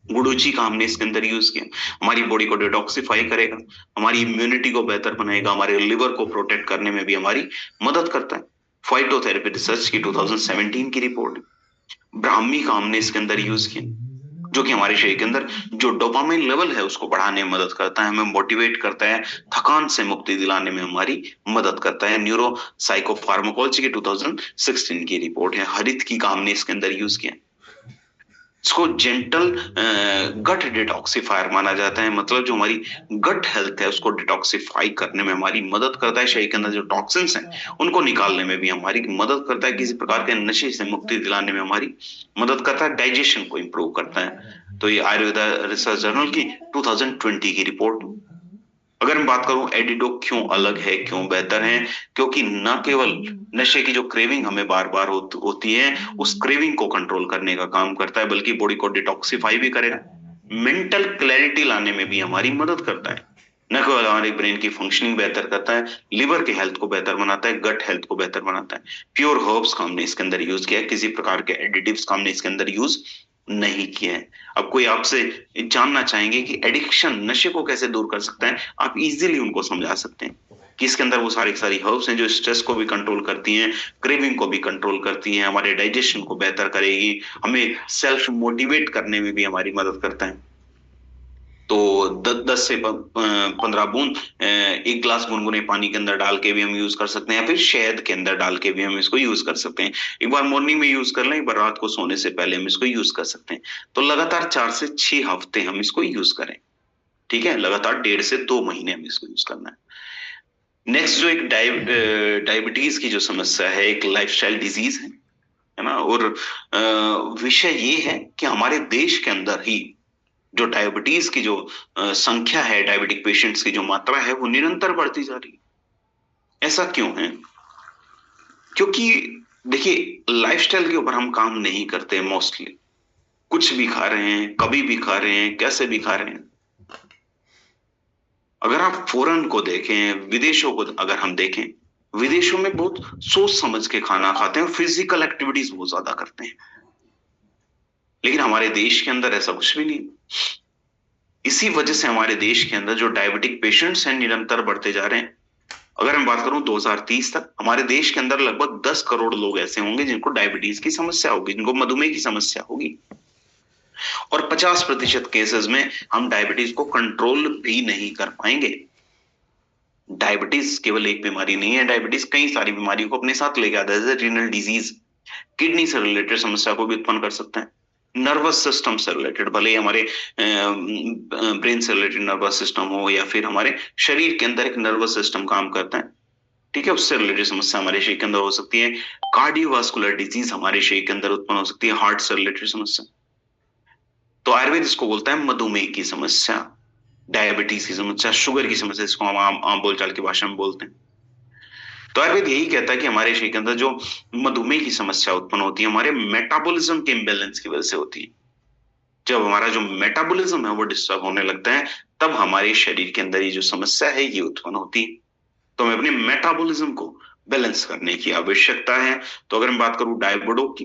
गुडुचि का हमने इसके अंदर यूज किया, हमारी बॉडी को डिटॉक्सिफाई करेगा, हमारी इम्यूनिटी को बेहतर बनाएगा, हमारे लिवर को प्रोटेक्ट करने में भी हमारी मदद करता है। फाइटोथेरेपी रिसर्च की 2017 की रिपोर्ट। ब्राह्मी का हमने इसके अंदर यूज किया, जो कि हमारे शरीर के अंदर जो डोपामाइन लेवल है उसको बढ़ाने में मदद करता है, हमें मोटिवेट करता है, थकान से मुक्ति दिलाने में हमारी मदद करता है। न्यूरो साइकोफार्माकोलॉजी की 2016 की रिपोर्ट है। हरित का हमने इसके अंदर यूज किया, इसको जेंटल गट डिटॉक्सिफायर माना जाता है, मतलब जो हमारी गट हेल्थ है उसको डिटॉक्सिफाई करने में हमारी मदद करता है। शरीर के अंदर जो टॉक्सिन्स हैं उनको निकालने में भी हमारी मदद करता है, किसी प्रकार के नशे से मुक्ति दिलाने में हमारी मदद करता है, डाइजेशन को इंप्रूव करता है। तो ये आयुर्वेदा रिसर्च जर्नल की 2020 की रिपोर्ट। अगर मैं बात करूं एडिडोक क्यों अलग है, क्यों बेहतर है, क्योंकि न केवल नशे की जो क्रेविंग हमें बार बार होती है उस क्रेविंग को कंट्रोल करने का काम करता है, बल्कि बॉडी को डिटॉक्सिफाई भी करेगा, मेंटल क्लैरिटी लाने में भी हमारी मदद करता है, न केवल हमारे ब्रेन की फंक्शनिंग बेहतर करता है, लिवर के हेल्थ को बेहतर बनाता है, गट हेल्थ को बेहतर बनाता है। प्योर हर्ब्स का हमने इसके अंदर यूज किया है, किसी प्रकार के एडिटिव्स का हमने इसके अंदर यूज नहीं किया है। अब कोई आपसे जानना चाहेंगे कि एडिक्शन नशे को कैसे दूर कर सकता है, आप इजीली उनको समझा सकते हैं कि इसके अंदर वो सारी हर्ब्स हैं जो स्ट्रेस को भी कंट्रोल करती हैं, क्रेविंग को भी कंट्रोल करती हैं, हमारे डाइजेशन को बेहतर करेगी, हमें सेल्फ मोटिवेट करने में भी हमारी मदद करता है। तो 10 से 15 बूंद एक गिलास गुनगुने पानी के अंदर डाल के भी हम यूज कर सकते हैं, या फिर शहद के अंदर डाल के भी हम इसको यूज कर सकते हैं। एक बार मॉर्निंग में यूज कर लें, एक बार रात को सोने से पहले हम इसको यूज कर सकते हैं। तो लगातार 4 से 6 हफ्ते हम इसको यूज करें, ठीक है, लगातार 1.5 से 2 महीने हम इसको यूज करना है। नेक्स्ट जो एक डायबिटीज की जो समस्या है, एक लाइफस्टाइल डिजीज है ना, और विषय ये है कि हमारे देश के अंदर ही जो डायबिटीज की जो संख्या है, डायबिटिक पेशेंट्स की जो मात्रा है वो निरंतर बढ़ती जा रही है। ऐसा क्यों है? क्योंकि देखिए लाइफस्टाइल के ऊपर हम काम नहीं करते मोस्टली, कुछ भी खा रहे हैं, कभी भी खा रहे हैं, कैसे भी खा रहे हैं। अगर आप फॉरेन को देखें, विदेशों को अगर हम देखें, विदेशों में बहुत सोच समझ के खाना खाते हैं, फिजिकल एक्टिविटीज बहुत ज्यादा करते हैं, लेकिन हमारे देश के अंदर ऐसा कुछ भी नहीं। इसी वजह से हमारे देश के अंदर जो डायबिटिक पेशेंट्स हैं निरंतर बढ़ते जा रहे हैं। अगर मैं बात करूं 2030 तक हमारे देश के अंदर लगभग 10 करोड़ लोग ऐसे होंगे जिनको डायबिटीज की समस्या होगी, जिनको मधुमेह की समस्या होगी। और 50% केसेस में हम डायबिटीज को कंट्रोल भी नहीं कर पाएंगे। डायबिटीज केवल एक बीमारी नहीं है, डायबिटीज कई सारी बीमारियों को अपने साथ लेके आता है, जैसे रीनल डिजीज, किडनी से रिलेटेड समस्या को भी उत्पन्न कर सकते हैं। नर्वस सिस्टम से रिलेटेड, भले ही हमारे ब्रेन से रिलेटेड नर्वस सिस्टम हो या फिर हमारे शरीर के अंदर एक नर्वस सिस्टम काम करता है, ठीक है, उससे रिलेटेड समस्या हमारे शरीर के अंदर हो सकती है। कार्डियोवास्कुलर डिजीज हमारे शरीर के अंदर उत्पन्न हो सकती है, हार्ट से रिलेटेड समस्या। तो आयुर्वेद इसको बोलता है मधुमेह की समस्या, डायबिटीज की समस्या, शुगर की समस्या, इसको हम आम बोलचाल की भाषा में बोलते हैं। तो आयुर्वेद यही कहता है कि हमारे शरीर के अंदर जो मधुमेह की समस्या उत्पन्न होती है, हमारे मेटाबॉलिज्म के इम्बैलेंस की वजह से होती है। जब हमारा जो मेटाबॉलिज्म है वो डिस्टर्ब होने लगता है, तब हमारे शरीर के अंदर ये जो समस्या है ये उत्पन्न होती है। तो हमें अपने मेटाबॉलिज्म को बैलेंस करने की आवश्यकता है। तो अगर मैं बात करूं डायबिटो की,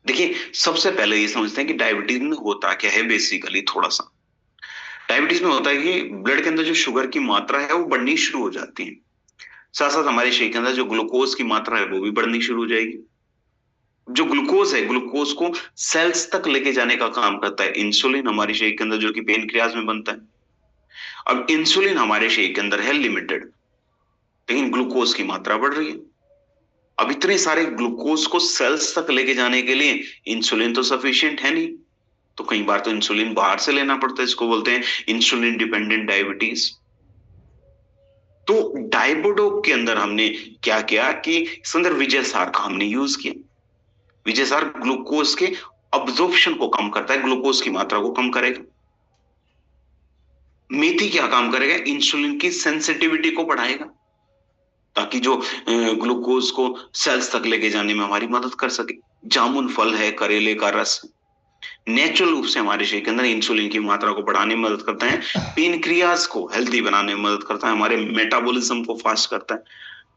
देखिए सबसे पहले ये समझते हैं कि डायबिटीज में होता क्या है। बेसिकली थोड़ा सा डायबिटीज में होता है कि ब्लड के अंदर जो शुगर की मात्रा है वो बढ़नी शुरू हो जाती है। साथ साथ हमारे शरीर के अंदर जो ग्लूकोज की मात्रा है वो भी बढ़नी शुरू हो जाएगी। जो ग्लूकोज है, ग्लूकोज को सेल्स तक लेके जाने का काम करता है इंसुलिन हमारे शरीर के अंदर, जो कि पेनक्रियाज में बनता है। अब इंसुलिन हमारे शरीर के अंदर है लिमिटेड, लेकिन ग्लूकोज की मात्रा बढ़ रही है। अब इतने सारे ग्लूकोज को सेल्स तक लेके जाने के लिए इंसुलिन तो सफिशिएंट है नहीं, तो कई बार तो इंसुलिन बाहर से लेना पड़ता है। इसको बोलते हैं इंसुलिन डिपेंडेंट डायबिटीज। तो डायबिटो के अंदर हमने क्या किया कि इसके अंदर विजय सार का हमने यूज किया। विजय सार ग्लूकोज के अब्जॉर्प्शन को कम करता है, ग्लूकोज की मात्रा को कम करेगा। मेथी क्या काम करेगा, इंसुलिन की सेंसिटिविटी को बढ़ाएगा, ताकि जो ग्लूकोज को सेल्स तक लेके जाने में हमारी मदद कर सके। जामुन फल है, करेले का रस नेचुरल रूप से हमारे शरीर के अंदर इंसुलिन की मात्रा को बढ़ाने में मदद करता है, पेनक्रियाज को हेल्दी बनाने में मदद करता है, हमारे मेटाबॉलिज्म को फास्ट करता है।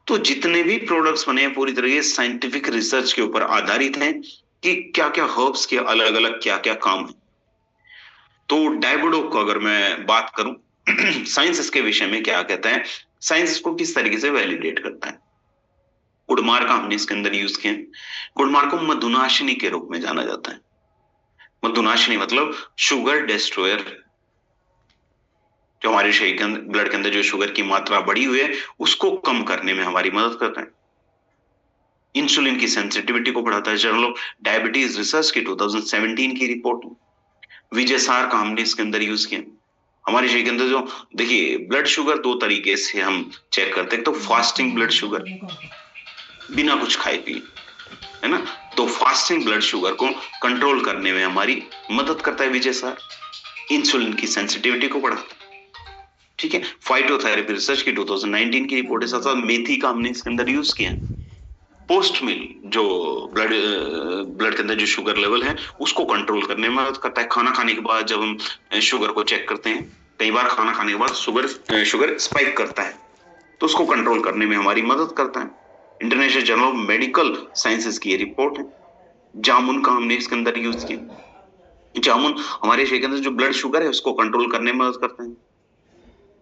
तो जितने भी प्रोडक्ट्स बने हैं पूरी तरह से साइंटिफिक रिसर्च के ऊपर आधारित हैं कि क्या क्या हर्ब्स के अलग अलग क्या क्या काम है। तो डायबिटो को अगर मैं बात करूं साइंस इसके विषय में क्या कहता है, साइंस इसको किस तरीके से वैलिडेट करता है। गुड़मार का हमने इसके अंदर यूज किया। गुड़मार को मधुनाशिनी के रूप में जाना जाता है। मधुनाशिनी मतलब शुगर डिस्ट्रॉयर। जो हमारे शरीर के अंदर, ब्लड के अंदर जो शुगर की मात्रा बढ़ी हुई है उसको कम करने में हमारी मदद करता है। इंसुलिन की सेंसिटिविटी को बढ़ाता है। जर्नल ऑफ डायबिटीज रिसर्च की 2017 की रिपोर्ट विजय सार का हमने इसके अंदर यूज किया। हमारे शरीर के अंदर जो, देखिए ब्लड शुगर दो तरीके से हम चेक करते हैं। तो फास्टिंग ब्लड शुगर, बिना कुछ खाए पिए, है ना, तो फास्टिंग ब्लड शुगर को कंट्रोल करने में हमारी मदद करता है विजय सार। इंसुलिन की सेंसिटिविटी को बढ़ाता है, ठीक है। फाइटोथेरेपी रिसर्च की 2019 की रिपोर्ट है। साथ साथ मेथी का हमने इसके अंदर यूज किया। पोस्ट मील जो ब्लड के अंदर जो शुगर लेवल है उसको कंट्रोल करने में मदद करता है। खाना खाने के बाद जब हम शुगर को चेक करते हैं, कई बार खाना खाने के बाद शुगर स्पाइक करता है, तो उसको कंट्रोल करने में हमारी मदद करता है। International journal of medical sciences की ये रिपोर्ट है। जामुन का हमने इसके अंदर यूज किया। जामुन हमारे शरीर के अंदर जो ब्लड शुगर है उसको कंट्रोल करने में मदद करते हैं।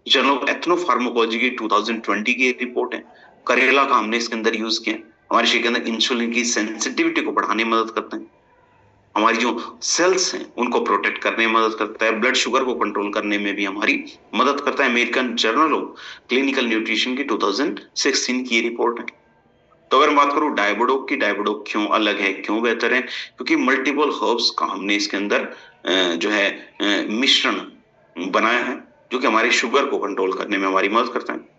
जर्नल ऑफ एथनोफार्माकोलॉजी की 2020 की रिपोर्ट है। करेला का हमने इसके अंदर यूज किया। हमारे शरीर के अंदर इंसुलिन की सेंसिटिविटी को बढ़ाने में मदद करते हैं। हमारी जो सेल्स हैं उनको प्रोटेक्ट करने में मदद करता है। ब्लड शुगर को कंट्रोल करने में भी हमारी मदद करता है। American journal of clinical nutrition की 2016 की रिपोर्ट है। तो अगर मैं बात करूं डायबिटो की, डायबिटो क्यों अलग है, क्यों बेहतर है, क्योंकि मल्टीपल हर्ब्स का हमने इसके अंदर जो है मिश्रण बनाया है, जो कि हमारे शुगर को कंट्रोल करने में हमारी मदद करता है,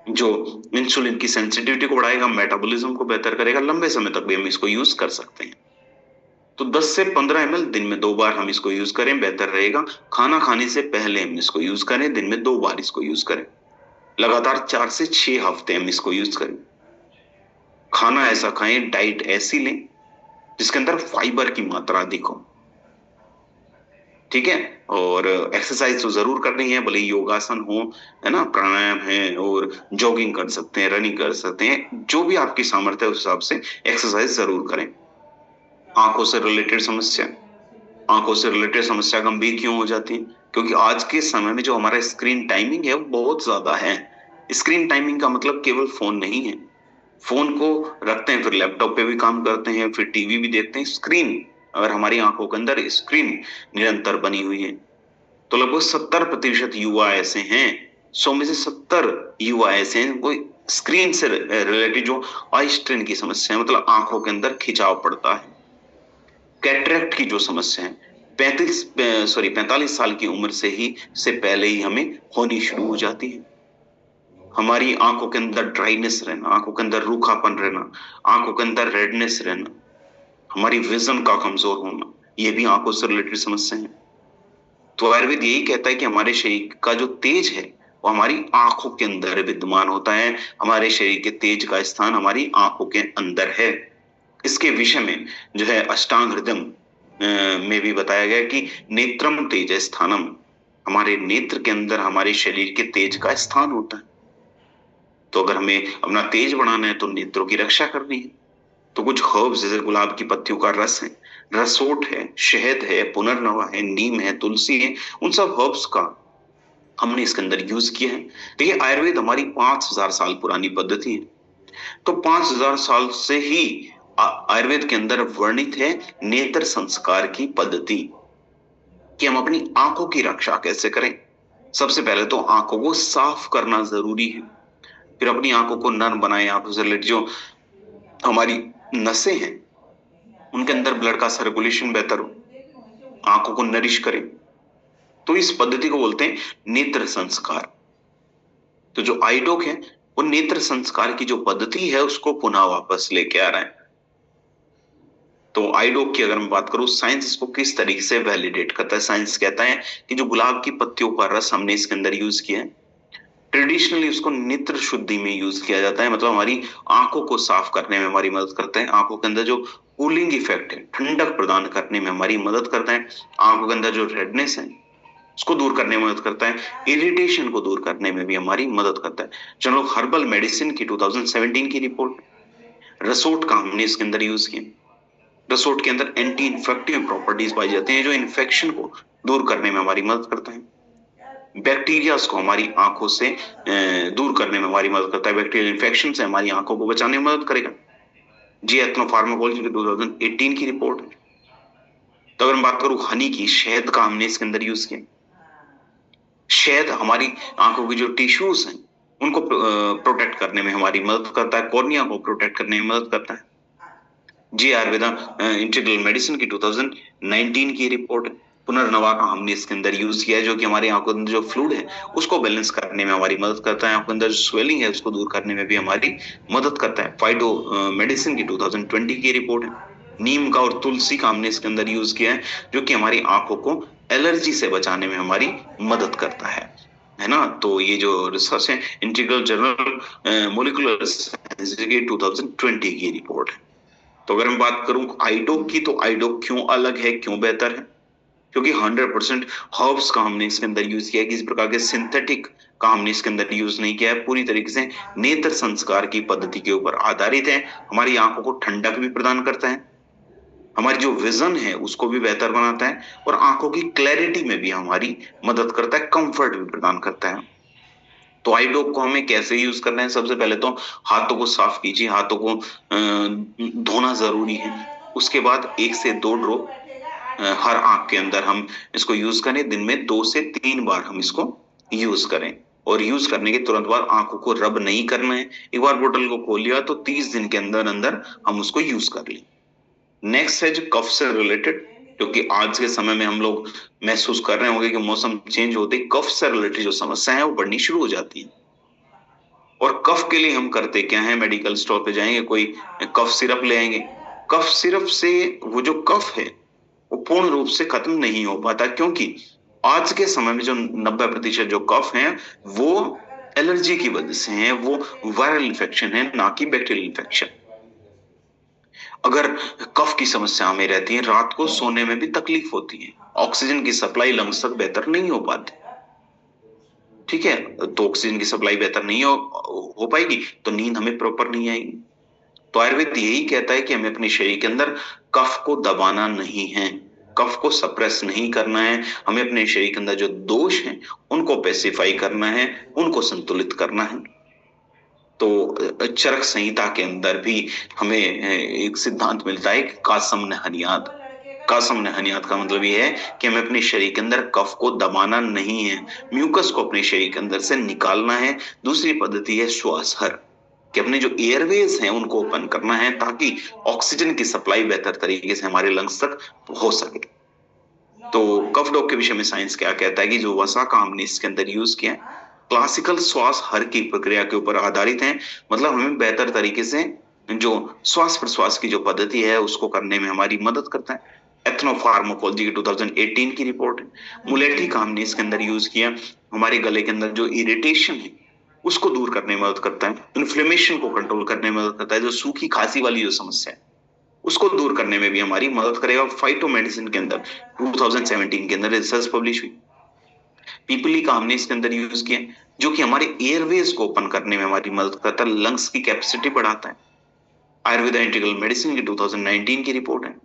जो इंसुलिन की सेंसिटिविटी को बढ़ाएगा, मेटाबॉलिज्म को बेहतर करेगा। लंबे समय तक भी हम इसको यूज कर सकते हैं। तो 10 से 15 ml दिन में 2 बार हम इसको यूज करें, बेहतर रहेगा। खाना खाने से पहले हम इसको यूज करें, दिन में 2 बार इसको यूज करें। लगातार 4 से 6 हफ्ते हम इसको यूज करें। खाना ऐसा खाएं, डाइट ऐसी लें जिसके अंदर फाइबर की मात्रा अधिक हो, ठीक है। और एक्सरसाइज तो जरूर करनी है, भले योगासन हो, है ना, प्राणायाम है, और जॉगिंग कर सकते हैं, रनिंग कर सकते हैं, जो भी आपकी सामर्थ्य है उस हिसाब से एक्सरसाइज जरूर करें। आंखों से रिलेटेड समस्या, आंखों से रिलेटेड समस्या गंभीर क्यों हो जाती है? क्योंकि आज के समय में जो हमारा स्क्रीन टाइमिंग है वो बहुत ज्यादा है। स्क्रीन टाइमिंग का मतलब केवल फोन नहीं है। फोन को रखते हैं, फिर लैपटॉप पे भी काम करते हैं, फिर टीवी भी देखते हैं। स्क्रीन, अगर हमारी आंखों के अंदर स्क्रीन निरंतर बनी हुई है, तो लगभग 70% युवा ऐसे हैं, 100 में से 70 युवा ऐसे हैं कोई स्क्रीन से रिलेटेड जो आई स्ट्रेन की समस्या है, मतलब आंखों के अंदर खिंचाव पड़ता है। कैटरेक्ट की जो समस्या है 45 साल की उम्र से पहले ही हमें होनी शुरू हो जाती है। हमारी आंखों के अंदर ड्राइनेस रहना, आंखों के अंदर रूखापन रहना, आंखों के अंदर रेडनेस रहना, हमारी विजन का कमजोर होना, ये भी आंखों से रिलेटेड समस्या है। तो आयुर्वेद यही कहता है कि हमारे शरीर का जो तेज है वो हमारी आंखों के अंदर विद्यमान होता है। हमारे शरीर के तेज का स्थान हमारी आंखों के अंदर है। इसके विषय में जो है अष्टांग हृदय में भी बताया गया कि नेत्रम तेज स्थानम, हमारे नेत्र के अंदर हमारे शरीर के तेज का स्थान होता है। तो अगर हमें अपना तेज बढ़ाना है तो नेत्रों की रक्षा करनी है। तो कुछ हर्ब्स जैसे गुलाब की पत्तियों का रस है, रसोट है, शहद है, पुनर्नवा है, नीम है, तुलसी है, उन सब हर्ब्स का हमने इसके अंदर यूज किया है। देखिए आयुर्वेद हमारी 5000 साल पुरानी पद्धति है। तो 5000 साल से ही आयुर्वेद के अंदर वर्णित है नेत्र संस्कार की पद्धति, कि हम अपनी आंखों की रक्षा कैसे करें। सबसे पहले तो आंखों को साफ करना जरूरी है। फिर अपनी आंखों को नर्म बनाएं। आंखों से रिलेटेड जो हमारी नसें हैं उनके अंदर ब्लड का सर्कुलेशन बेहतर हो, आंखों को नरिश करें। तो इस पद्धति को बोलते हैं नेत्र संस्कार। तो जो आइडोक है वो नेत्र संस्कार की जो पद्धति है उसको पुनः वापस लेके आ रहा है। तो आइडोक की अगर मैं बात करूं, साइंस इसको किस तरीके से वैलिडेट करता है। साइंस कहता है कि जो गुलाब की पत्तियों का रस हमने इसके अंदर यूज किया है, ट्रेडिशनली उसको नेत्र शुद्धि में यूज किया जाता है, मतलब हमारी आंखों को साफ करने में हमारी मदद करता है। आंखों के अंदर जो कूलिंग इफेक्ट है, ठंडक प्रदान करने में हमारी मदद करता है। आंखों के अंदर जो रेडनेस है उसको दूर करने में मदद करता है। इरिटेशन को दूर करने में भी हमारी मदद करता है। चलो हर्बल मेडिसिन की 2017 की रिपोर्ट, रसोट का हमने इसके अंदर यूज किया। रसोट के अंदर एंटी इन्फेक्टिव प्रॉपर्टीज पाई जाती हैं जो इन्फेक्शन को दूर करने में हमारी मदद करता है। बैक्टीरियाज को हमारी आंखों से दूर करने में हमारी मदद करता है। बैक्टीरियल इन्फेक्शन से हमारी आंखों को बचाने में मदद करेगा। जी एथनो फार्माकोलॉजी की 2018 की रिपोर्ट है। तो अगर मैं बात करूं हनी की, शहद का हमने इसके अंदर यूज किया। शहद हमारी आंखों की जो टिश्यूज हैं उनको प्रोटेक्ट करने में हमारी मदद करता है, कॉर्निया को प्रोटेक्ट करने में मदद करता है। जी आयुर्वेदा इंटीग्रल मेडिसिन की 2019 की रिपोर्ट है। पुनर्नवा का हमने इसके अंदर यूज किया है, जो कि हमारी आंखों के अंदर जो फ्लूइड है उसको बैलेंस करने में हमारी मदद करता है। आंखों के अंदर जो स्वेलिंग है उसको दूर करने में भी हमारी मदद करता है। फाइटो मेडिसिन की 2020 की रिपोर्ट है। नीम का और तुलसी का हमने इसके अंदर यूज किया है, जो कि हमारी आंखों को एलर्जी से बचाने में हमारी मदद करता है ना। तो ये जो रिसर्च है इंटीग्रल जर्नल मोलिकुलर साइंस की 2020 की रिपोर्ट है। तो अगर मैं बात करूं आइडोक की, तो आइडोक क्यों अलग है, क्यों बेहतर है? क्योंकि 100% हर्ब्स का हमने इसके अंदर यूज किया है, किसी प्रकार के सिंथेटिक का हमने इसके अंदर यूज नहीं किया है। पूरी तरीके से नेत्र संस्कार की पद्धति के ऊपर आधारित है। हमारी आंखों को ठंडक भी प्रदान करता है, हमारी जो विजन है उसको भी बेहतर बनाता है, और आंखों की क्लैरिटी में भी हमारी मदद करता है, कंफर्ट भी प्रदान करता है। तो आई ड्रॉप को हमें कैसे यूज करना है? सबसे पहले तो हाथों को साफ कीजिए, हाथों को धोना जरूरी है। उसके बाद 1 से 2 ड्रॉप हर आंख के अंदर हम इसको यूज करें। दिन में 2 से 3 बार हम इसको यूज करें, और यूज करने के तुरंत बाद आंखों को रब नहीं करना है। एक बार बोतल को खोल लिया तो 30 दिन के अंदर अंदर हम उसको यूज कर लें। नेक्स्ट है जो कफ से रिलेटेड, क्योंकि आज के समय में हम लोग महसूस कर रहे होंगे कि मौसम चेंज होते ही कफ से रिलेटेड जो समस्या है वो बढ़नी शुरू हो जाती है। और कफ के लिए हम करते क्या है, मेडिकल स्टोर पे जाएंगे, कोई कफ सिरप ले आएंगे। कफ सिरप से वो जो कफ है वो पूर्ण रूप से खत्म नहीं हो पाता, क्योंकि आज के समय में जो 90% जो कफ है वो एलर्जी की वजह से है, वो वायरल इन्फेक्शन है, ना कि बैक्टीरियल इन्फेक्शन। अगर कफ की समस्या हमें रहती है, रात को सोने में भी तकलीफ होती है, ऑक्सीजन की सप्लाई लंग्स तक बेहतर नहीं हो पाती, ठीक है। तो ऑक्सीजन की सप्लाई बेहतर नहीं हो पाएगी तो नींद हमें प्रॉपर नहीं आएगी। तो आयुर्वेद यही कहता है कि हमें अपने शरीर के अंदर कफ को दबाना नहीं है। कफ को सप्रेस नहीं करना है, हमें अपने शरीर के अंदर जो दोष हैं उनको पेसिफाई करना है, उनको संतुलित करना है। तो चरक संहिता के अंदर भी हमें एक सिद्धांत मिलता है कि कासम नहनियात। कासम नहनियात का मतलब ये है कि हमें अपने शरीर के अंदर कफ को दबाना नहीं है, म्यूकस को अपने शरीर के अंदर से निकालना है। दूसरी पद्धति है श्वास हर, कि अपने जो एयरवेज हैं उनको ओपन करना है ताकि ऑक्सीजन की सप्लाई बेहतर तरीके से हमारे लंग्स तक हो सके। तो कफ डॉग के विषय में साइंस क्या कहता है कि जो वसा का हमने इसके अंदर यूज किया है क्लासिकल श्वास हर की प्रक्रिया के ऊपर आधारित है, मतलब हमें बेहतर तरीके से जो श्वास प्रश्वास की जो पद्धति है उसको करने में हमारी मदद करता है। एथनोफार्माकोलॉजी की 2018 की रिपोर्ट है। मुलेठी का हमने इसके अंदर यूज किया, हमारे गले के अंदर जो इरिटेशन है उसको दूर करने में मदद करता है, इन्फ्लेमेशन को कंट्रोल करने में मदद करता है, जो सूखी खांसी वाली जो समस्या है उसको दूर करने में भी हमारी मदद करेगा। फाइटो मेडिसिन के अंदर 2017 के अंदर रिसर्च पब्लिश हुई। पीपली का हमने इसके अंदर यूज किया जो कि हमारे एयरवेज को ओपन करने में हमारी मदद करता है, लंग्स की कैपेसिटी बढ़ाता है। आयुर्वेदा इंटीग्रल मेडिसिन की 2019 की रिपोर्ट है।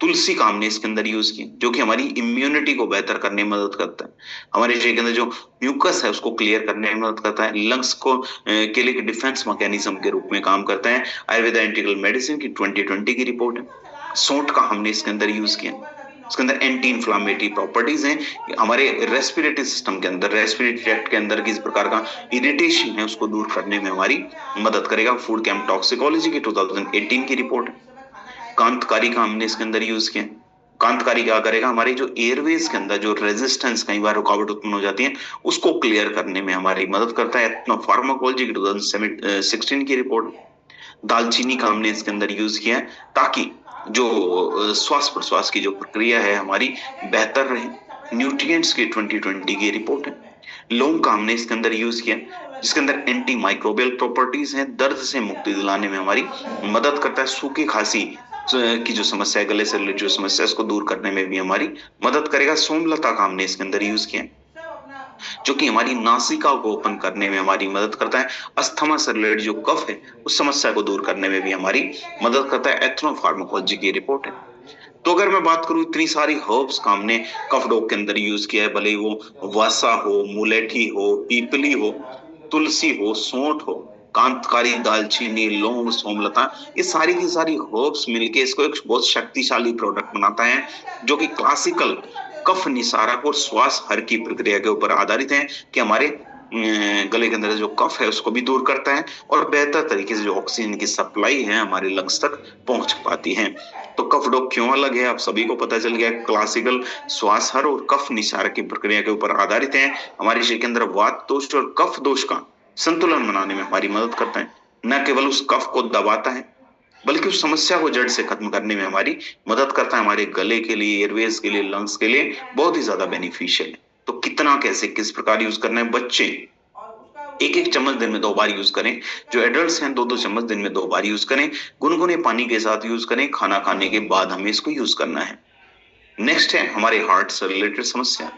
तुलसी का हमने इसके अंदर यूज किया जो कि हमारी इम्यूनिटी को बेहतर करने में मदद करता है, हमारे शरीर के अंदर जो म्यूकस है उसको क्लियर करने में मदद करता है, लंग्स को के लिए डिफेंस मैकेनिज्म के रूप में काम करता है। आयुर्वेदा इंटीग्रल मेडिसिन की 2020 की रिपोर्ट है। सौंठ का हमने इसके अंदर यूज किया, इसके अंदर एंटी इंफ्लामेटरी प्रॉपर्टीज हैं, हमारे रेस्पिरेटरी सिस्टम के अंदर, रेस्पिरेटरी ट्रैक्ट के अंदर किस प्रकार का इरिटेशन है उसको दूर करने में हमारी मदद करेगा। फूड कैंप टॉक्सिकोलॉजी की 2018 की रिपोर्ट है। कांतकारी का हमने इसके अंदर यूज किया। कांतकारी क्या करेगा, हमारे जो एयरवेज के अंदर जो रेजिस्टेंस कई बार रुकावट उत्पन्न हो जाती है उसको क्लियर करने में हमारी मदद करता है। फार्माकोलॉजी की 2016 की रिपोर्ट। दालचीनी का हमने इसके अंदर यूज किया ताकि जो श्वास प्रश्वास की जो प्रक्रिया है हमारी बेहतर रहे। न्यूट्रिएंट्स की 2020 की रिपोर्ट है। लौंग का हमने इसके अंदर यूज किया जिसके अंदर एंटी माइक्रोबियल प्रॉपर्टीज हैं, दर्द से मुक्ति दिलाने में हमारी मदद करता है। सूखी खांसी की जो समस्या है, गले से रिलेटेड जो समस्या है उसको दूर करने में भी हमारी मदद करेगा। सोमलता का हमने इसके अंदर यूज किया जो कि हमारी नासिका को ओपन करने में हमारी मदद करता है। अस्थमा से रिलेटेड जो कफ है उस समस्या को दूर करने में भी हमारी मदद करता है। एथनोफार्माकोलॉजी की रिपोर्ट है। तो अगर मैं बात करूं इतनी सारी हर्ब्स का हमने कफ डॉग के अंदर यूज किया है, भले ही वो वसा हो, मुलेठी हो, पीपली हो, तुलसी हो, सौंठ हो, कांतकारी, दालचीनी, लौंग, सोमलता, ये सारी की सारी हर्ब्स मिलके इसको एक बहुत शक्तिशाली प्रोडक्ट बनाता है जो कि क्लासिकल कफ निसारक और श्वास हर की प्रक्रिया के ऊपर आधारित है कि हमारे गले के अंदर जो कफ है उसको भी दूर करता है और बेहतर तरीके से जो ऑक्सीजन की सप्लाई है हमारे लंग्स तक पहुंच पाती है। तो कफ डॉग क्यों अलग है आप सभी को पता चल गया। क्लासिकल श्वास हर और कफ निसारक की प्रक्रिया के ऊपर आधारित है, हमारे शरीर के अंदर वात दोष और कफ दोष का संतुलन बनाने में हमारी मदद करता है। न केवल उस कफ को दबाता है बल्कि उस समस्या को जड़ से खत्म करने में हमारी मदद करता है। हमारे गले के लिए, एयरवेज के लिए, लंग्स के लिए बहुत ही ज्यादा बेनिफिशियल है। तो कितना, कैसे, किस प्रकार यूज करना है, बच्चे एक एक चम्मच दिन में 2 बार यूज करें, जो एडल्ट्स हैं 2-2 चम्मच दिन में 2 बार यूज करें, गुनगुने पानी के साथ यूज करें, खाना खाने के बाद हमें इसको यूज करना है। नेक्स्ट है हमारे हार्ट से रिलेटेड समस्या।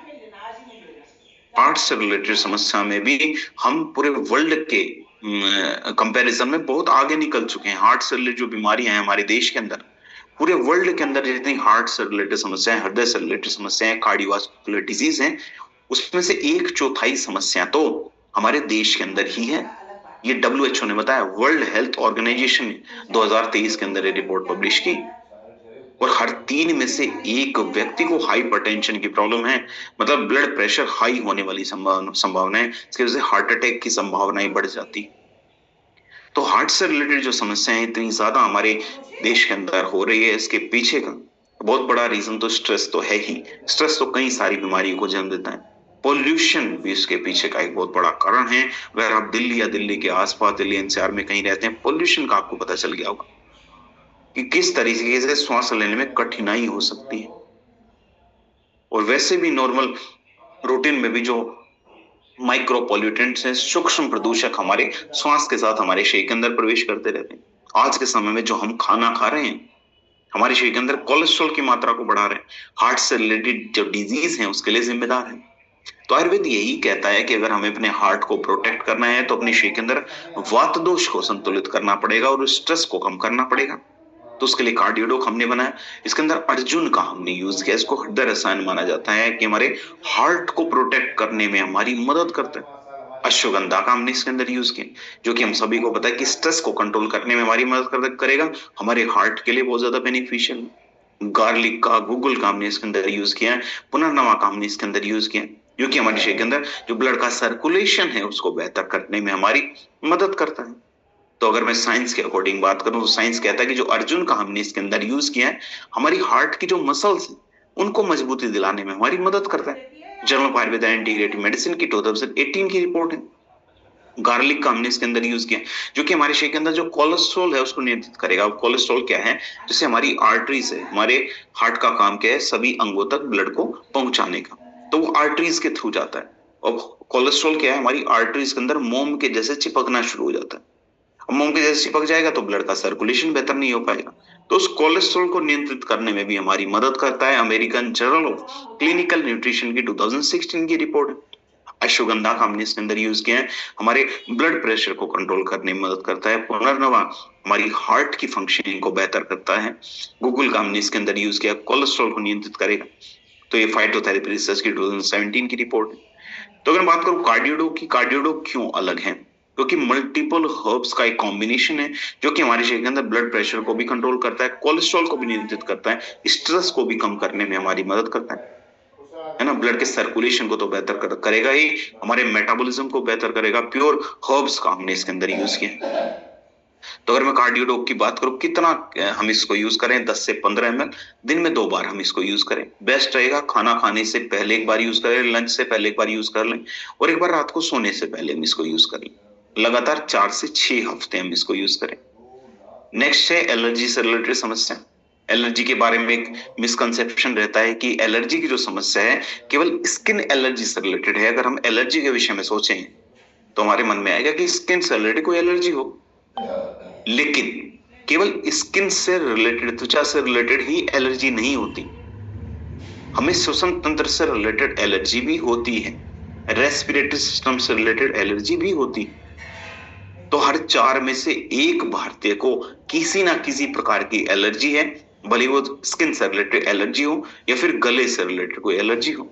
हार्ट से रिलेटेड समस्या में भी हम पूरे वर्ल्ड के कंपैरिजन में बहुत आगे निकल चुके हैं। हार्ट से रिलेटेड जो बीमारियां हैं हमारे देश के अंदर, पूरे वर्ल्ड के अंदर जितनी हार्ट से रिलेटेड समस्याएं, हृदय से रिलेटेड समस्याएं, कार्डियोवास्कुलर डिजीज हैं, उसमें से 1/4 समस्या तो हमारे देश के अंदर ही है। ये WHO ने बताया, वर्ल्ड हेल्थ ऑर्गेनाइजेशन ने 2023 के अंदर ये रिपोर्ट पब्लिश की। और हर 3 में से 1 व्यक्ति को हाइपरटेंशन की प्रॉब्लम है, मतलब ब्लड प्रेशर हाई होने वाली संभावना है, इसकी वजह से हार्ट अटैक की संभावनाएं बढ़ जाती। तो हार्ट से रिलेटेड जो समस्याएं इतनी ज्यादा हमारे देश के अंदर हो रही है, इसके पीछे का बहुत बड़ा रीजन तो स्ट्रेस तो है ही। स्ट्रेस तो कई सारी बीमारियों को जन्म देता है। पोल्यूशन भी इसके पीछे का एक बहुत बड़ा कारण है। अगर आप दिल्ली या दिल्ली के आसपास, दिल्ली एनसीआर में कहीं रहते हैं, पोल्यूशन का आपको पता चल गया होगा कि किस तरीके से श्वास लेने में कठिनाई हो सकती है। और वैसे भी नॉर्मल रूटीन में भी जो माइक्रो पॉल्यूटेंट्स हैं, सूक्ष्म प्रदूषक हमारे श्वास के साथ हमारे शरीर के अंदर प्रवेश करते रहते हैं। आज के समय में जो हम खाना खा रहे हैं, हमारे शरीर के अंदर कोलेस्ट्रॉल की मात्रा को बढ़ा रहे हैं, हार्ट से रिलेटेड जो डिजीज है उसके लिए जिम्मेदार है। तो आयुर्वेद यही कहता है कि अगर हमें अपने हार्ट को प्रोटेक्ट करना है तो अपने शरीर के अंदर वात दोष को संतुलित करना पड़ेगा और स्ट्रेस को कम करना पड़ेगा। तो उसके लिए कार्डियोडोक हमने बनाया। इसके अंदर अर्जुन का हमने यूज किया, इसको हृदय रसायन माना जाता है कि हमारे हार्ट को प्रोटेक्ट करने में हमारी मदद करता है। अश्वगंधा का हमने इसके अंदर यूज किया, जो कि हम सभी को पता है कि स्ट्रेस को कंट्रोल करने में हमारी मदद करेगा, हमारे हार्ट के लिए बहुत ज्यादा बेनिफिशियल है। गार्लिक का, गूगल का हमने इसके अंदर यूज किया है। पुनर्नवा का हमने इसके अंदर यूज किया है, जो कि हमारे शरीर के अंदर जो ब्लड का सर्कुलेशन है उसको बेहतर करने में हमारी मदद करता है। तो अगर मैं साइंस के अकॉर्डिंग बात करूं तो साइंस कहता है कि जो अर्जुन का हमने इसके अंदर यूज किया है, हमारी हार्ट की जो मसल्स हैं उनको मजबूती दिलाने में हमारी मदद करता है। Journal of Ayurveda integrative medicine की 2018 की रिपोर्ट है। गार्लिक का हमने इसके अंदर यूज किया, जो कि हमारे शरीर के अंदर जो कोलेस्ट्रॉल है उसको नियंत्रित करेगा। कोलेस्ट्रॉल क्या है? जैसे हमारी आर्टरीज है, हमारे हार्ट का काम क्या है? सभी अंगों तक ब्लड को पहुंचाने का, तो वो आर्टरीज के थ्रू जाता है। और कोलेस्ट्रॉल क्या है? हमारी आर्टरीज के अंदर मोम के जैसे चिपकना शुरू हो जाता है। मोम के जैसे चिपक जाएगा तो ब्लड का सर्कुलेशन बेहतर नहीं हो पाएगा। तो उस कोलेस्ट्रॉल को नियंत्रित करने में भी हमारी मदद करता है। American journal of clinical nutrition की 2016 की रिपोर्ट है। अश्वगंधा का हमने इसके अंदर यूज किया है, हमारे ब्लड प्रेशर को कंट्रोल करने में मदद करता है। पुनर्नवा हमारी हार्ट की फंक्शनिंग को बेहतर करता है। गूगल का हमने इसके अंदर यूज किया, कोलेस्ट्रॉल को नियंत्रित करेगा। तो ये फाइटोथेरेपी रिसर्च की 2017 की रिपोर्ट है। तो अगर बात करूं कार्डियोडोक की, कार्डियोडोक क्यों अलग है? क्योंकि मल्टीपल हर्ब्स का एक कॉम्बिनेशन है, जो कि हमारे शरीर के अंदर ब्लड प्रेशर को भी कंट्रोल करता है, कोलेस्ट्रॉल को भी नियंत्रित करता है, स्ट्रेस को भी कम करने में हमारी मदद करता है ना। ब्लड के सर्कुलेशन को तो बेहतर करेगा ही, हमारे मेटाबॉलिज्म को बेहतर करेगा। प्योर हर्ब्स का हमने इसके अंदर यूज किया। तो अगर मैं कार्डियोडोक की बात करूं, कितना हम इसको यूज करें? 10 से 15 ml दिन में 2 बार हम इसको यूज करें। बेस्ट रहेगा खाना खाने से पहले एक बार यूज करें, लंच से पहले एक बार यूज कर लें, और एक बार रात को सोने से पहले हम इसको यूज करें। लगातार 4 से 6 हफ्ते हम इसको यूज करें। नेक्स्ट है एलर्जी से रिलेटेड समस्या। एलर्जी के बारे में एक मिसकंसेप्शन रहता है कि एलर्जी की जो समस्या है केवल स्किन एलर्जी से रिलेटेड है। अगर हम एलर्जी के विषय में सोचें तो हमारे मन में आएगा कि स्किन से रिलेटेड कोई एलर्जी हो, लेकिन केवल स्किन से रिलेटेड, त्वचा से रिलेटेड ही एलर्जी नहीं होती। हमें श्वसन तंत्र से रिलेटेड एलर्जी भी होती है, रेस्पिरेटरी सिस्टम से रिलेटेड एलर्जी भी होती है। तो हर 4 में से एक भारतीय को किसी ना किसी प्रकार की एलर्जी है, भले वो स्किन से रिलेटेड एलर्जी हो या फिर गले से रिलेटेड कोई एलर्जी हो।